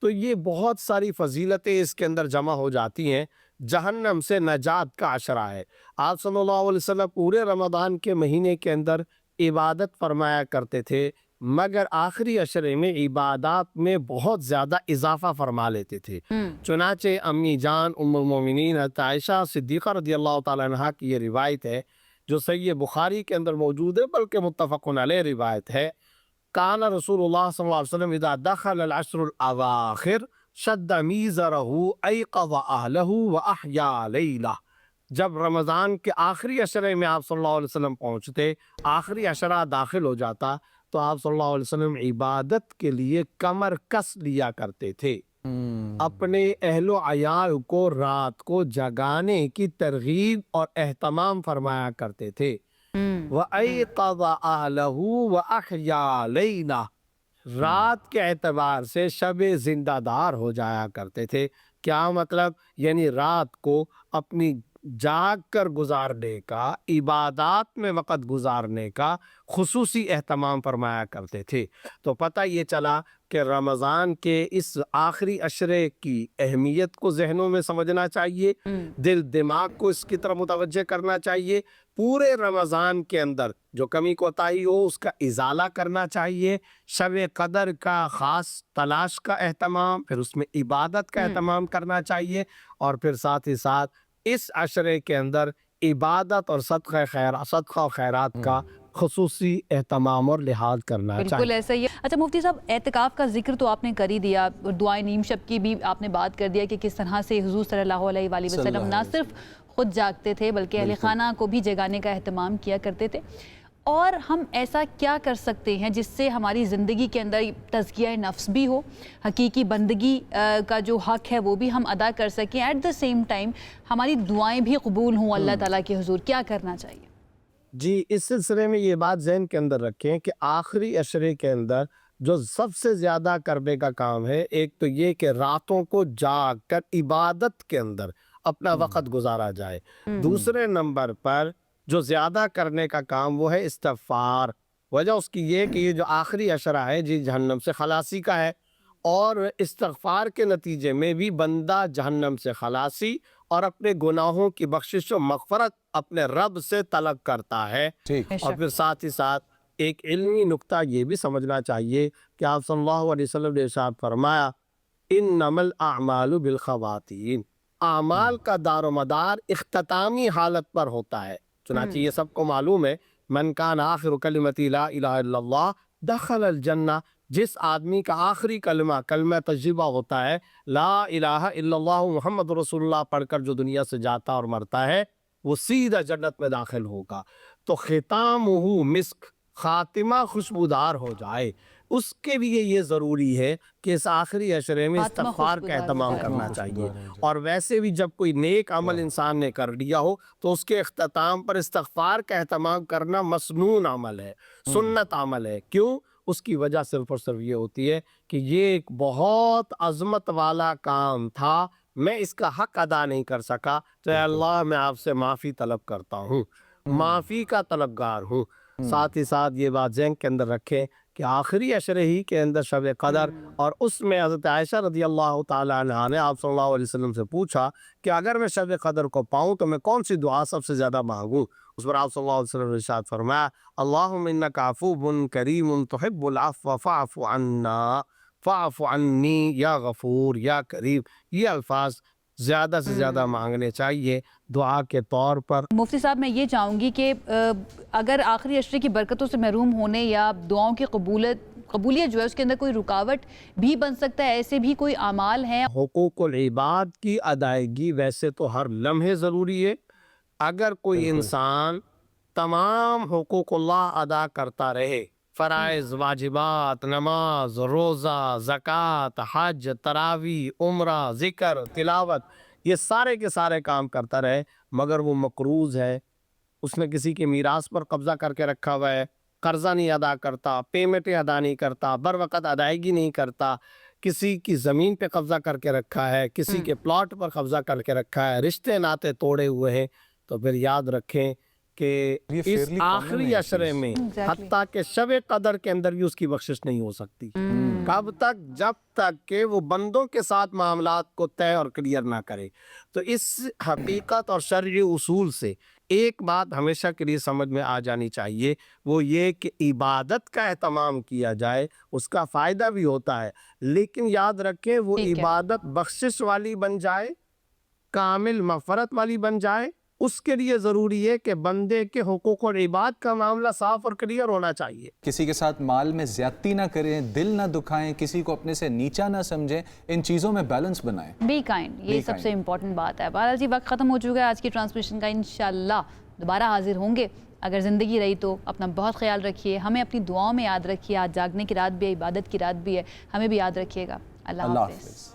تو یہ بہت ساری فضیلتیں اس کے اندر جمع ہو جاتی ہیں. جہنم سے نجات کا عشرہ ہے. آپ صلی اللہ علیہ وسلم پورے رمضان کے مہینے کے اندر عبادت فرمایا کرتے تھے, مگر آخری عشرے میں عبادات میں بہت زیادہ اضافہ فرما لیتے تھے. چنانچہ امی جان ام المومنین عائشہ صدیقہ رضی اللہ تعالیٰ عنہا کی یہ روایت ہے جو صحیح بخاری کے اندر موجود ہے, بلکہ متفق علیہ روایت ہے. کان رسول اللہ صلی اللہ علیہ وسلم اذا دخل العشر الاواخر شد میزرہ ایقظ اہلہ واحیا لیلہ. جب رمضان کے آخری عشرے میں آپ صلی اللہ علیہ وسلم پہنچتے, آخری عشرہ داخل ہو جاتا, تو آپ صلی اللہ علیہ وسلم عبادت کے لیے کمر کس لیا کرتے تھے. اپنے اہل و عیال کو رات کو جگانے کی ترغیب اور اہتمام فرمایا کرتے تھے. وَأَيْقَظَ أَهْلَهُ وَأَحْيَا لَيْلَهُ, رات کے اعتبار سے شب زندہ دار ہو جایا کرتے تھے. کیا مطلب؟ یعنی رات کو اپنی جاگ کر گزارنے کا, عبادات میں وقت گزارنے کا خصوصی اہتمام فرمایا کرتے تھے. تو پتہ یہ چلا کہ رمضان کے اس آخری عشرے کی اہمیت کو ذہنوں میں سمجھنا چاہیے, دل دماغ کو اس کی طرف متوجہ کرنا چاہیے. پورے رمضان کے اندر جو کمی کوتاہی ہو اس کا ازالہ کرنا چاہیے. شب قدر کا خاص تلاش کا اہتمام, پھر اس میں عبادت کا اہتمام کرنا چاہیے, اور پھر ساتھ ہی ساتھ اس عشرے کے اندر عبادت اور صدقہ و خیرات کا خصوصی اہتمام اور لحاظ کرنا چاہیے. بالکل ایسا ہی ہے. اچھا مفتی صاحب, اعتکاف کا ذکر تو آپ نے کر ہی دیا, اور دعائے نیم شب کی بھی آپ نے بات کر دیا کہ کس طرح سے حضور صلی اللہ علیہ وآلہ وسلم نہ صرف خود جاگتے تھے بلکہ اہل خانہ کو بھی جگانے کا اہتمام کیا کرتے تھے. اور ہم ایسا کیا کر سکتے ہیں جس سے ہماری زندگی کے اندر تزکیہ نفس بھی ہو, حقیقی بندگی کا جو حق ہے وہ بھی ہم ادا کر سکیں, ایٹ دا سیم ٹائم ہماری دعائیں بھی قبول ہوں اللہ تعالیٰ کے حضور؟ کیا کرنا چاہیے؟ جی, اس سلسلے میں یہ بات ذہن کے اندر رکھیں کہ آخری عشرے کے اندر جو سب سے زیادہ کرنے کا کام ہے، ایک تو یہ کہ راتوں کو جاگ کر عبادت کے اندر اپنا وقت گزارا جائے. دوسرے نمبر پر جو زیادہ کرنے کا کام وہ ہے استغفار. وجہ اس کی یہ کہ یہ جو آخری عشرہ ہے جی جہنم سے خلاصی کا ہے، اور استغفار کے نتیجے میں بھی بندہ جہنم سے خلاصی اور اپنے گناہوں کی بخشش و مغفرت اپنے رب سے طلب کرتا ہے. اور پھر ساتھ ہی ساتھ ایک علمی نقطہ یہ بھی سمجھنا چاہیے کہ آپ صلی اللہ علیہ وسلم نے ارشاد فرمایا انما الاعمال بالخواتیم، اعمال کا دار و مدار اختتامی حالت پر ہوتا ہے. چنانچہ یہ سب کو معلوم ہے من کان آخر کلمتی لا الہ الا اللہ دخل الجنہ، جس آدمی کا آخری کلمہ تجربہ ہوتا ہے لا الہ الا اللہ محمد رسول اللہ پڑھ کر جو دنیا سے جاتا اور مرتا ہے وہ سیدھا جنت میں داخل ہوگا. تو ختامہ مسک، خاتمہ خوشبودار ہو جائے، اس کے لیے یہ ضروری ہے کہ اس آخری عشرے میں استغفار کا اہتمام کرنا چاہیے. اور ویسے بھی جب کوئی نیک عمل انسان نے کر لیا ہو تو اس کے اختتام پر استغفار کا اہتمام کرنا مسنون عمل ہے، سنت عمل ہے. کیوں؟ اس کی وجہ صرف اور صرف یہ ہوتی ہے کہ یہ ایک بہت عظمت والا کام تھا، میں اس کا حق ادا نہیں کر سکا، تو اے اللہ میں آپ سے معافی طلب کرتا ہوں، معافی کا طلبگار ہوں. ساتھ ہی ساتھ یہ بات ذہن کے اندر رکھیں کہ آخری عشرے ہی کے اندر شب قدر، اور اس میں حضرت عائشہ رضی اللہ تعالیٰ عنہا نے آپ صلی اللہ علیہ وسلم سے پوچھا کہ اگر میں شب قدر کو پاؤں تو میں کون سی دعا سب سے زیادہ مانگوں؟ اس پر آپ صلی اللہ علیہ وسلم نے ارشاد فرمایا اللہم انک عفو کریم تحب العفو فاعف عنا فاعف عنی یا غفور یا کریم. یہ الفاظ زیادہ سے زیادہ مانگنے چاہیے دعا کے طور پر. مفتی صاحب میں یہ چاہوں گی کہ اگر آخری عشرے کی برکتوں سے محروم ہونے یا دعاؤں کی قبولیت جو ہے اس کے اندر کوئی رکاوٹ بھی بن سکتا ہے، ایسے بھی کوئی اعمال ہیں؟ حقوق العباد کی ادائیگی ویسے تو ہر لمحے ضروری ہے. اگر کوئی انسان تمام حقوق اللہ ادا کرتا رہے، فرائض، واجبات، نماز، روزہ، زکوٰۃ، حج، تراویح، عمرہ، ذکر، تلاوت، یہ سارے کے سارے کام کرتا رہے مگر وہ مقروض ہے، اس نے کسی کے میراث پر قبضہ کر کے رکھا ہوا ہے، قرضہ نہیں ادا کرتا، پیمنٹیں ادا نہیں کرتا، بر وقت ادائیگی نہیں کرتا، کسی کی زمین پہ قبضہ کر کے رکھا ہے، کسی کے پلاٹ پر قبضہ کر کے رکھا ہے، رشتے ناطے توڑے ہوئے ہیں، تو پھر یاد رکھیں کہ اس آخری عشرے میں حتیٰ کہ شب قدر کے اندر بھی اس کی بخشش نہیں ہو سکتی. کب تک؟ جب تک کہ وہ بندوں کے ساتھ معاملات کو طے اور کلیئر نہ کرے. تو اس حقیقت اور شرعی اصول سے ایک بات ہمیشہ کے لیے سمجھ میں آ جانی چاہیے، وہ یہ کہ عبادت کا اہتمام کیا جائے، اس کا فائدہ بھی ہوتا ہے، لیکن یاد رکھیں وہ عبادت بخشش والی بن جائے، کامل مغفرت والی بن جائے. اس کے لیے ضروری ہے کہ بندے کے حقوق اور عبادت کا معاملہ صاف اور کلیئر ہونا چاہیے. کسی کے ساتھ مال میں زیادتی نہ کریں، دل نہ دکھائیں، کسی کو اپنے سے نیچا نہ سمجھیں، ان چیزوں میں بیلنس بنائیں. بی کائنڈ، یہ سب سے امپورٹنٹ بات ہے. بہرحال جی وقت ختم ہو چکا ہے آج کی ٹرانسمیشن کا. انشاءاللہ دوبارہ حاضر ہوں گے اگر زندگی رہی تو. اپنا بہت خیال رکھیے، ہمیں اپنی دعاؤں میں یاد رکھیے. آج جاگنے کی رات بھی ہے، عبادت کی رات بھی ہے، ہمیں بھی یاد رکھیے گا. اللہ حافظ.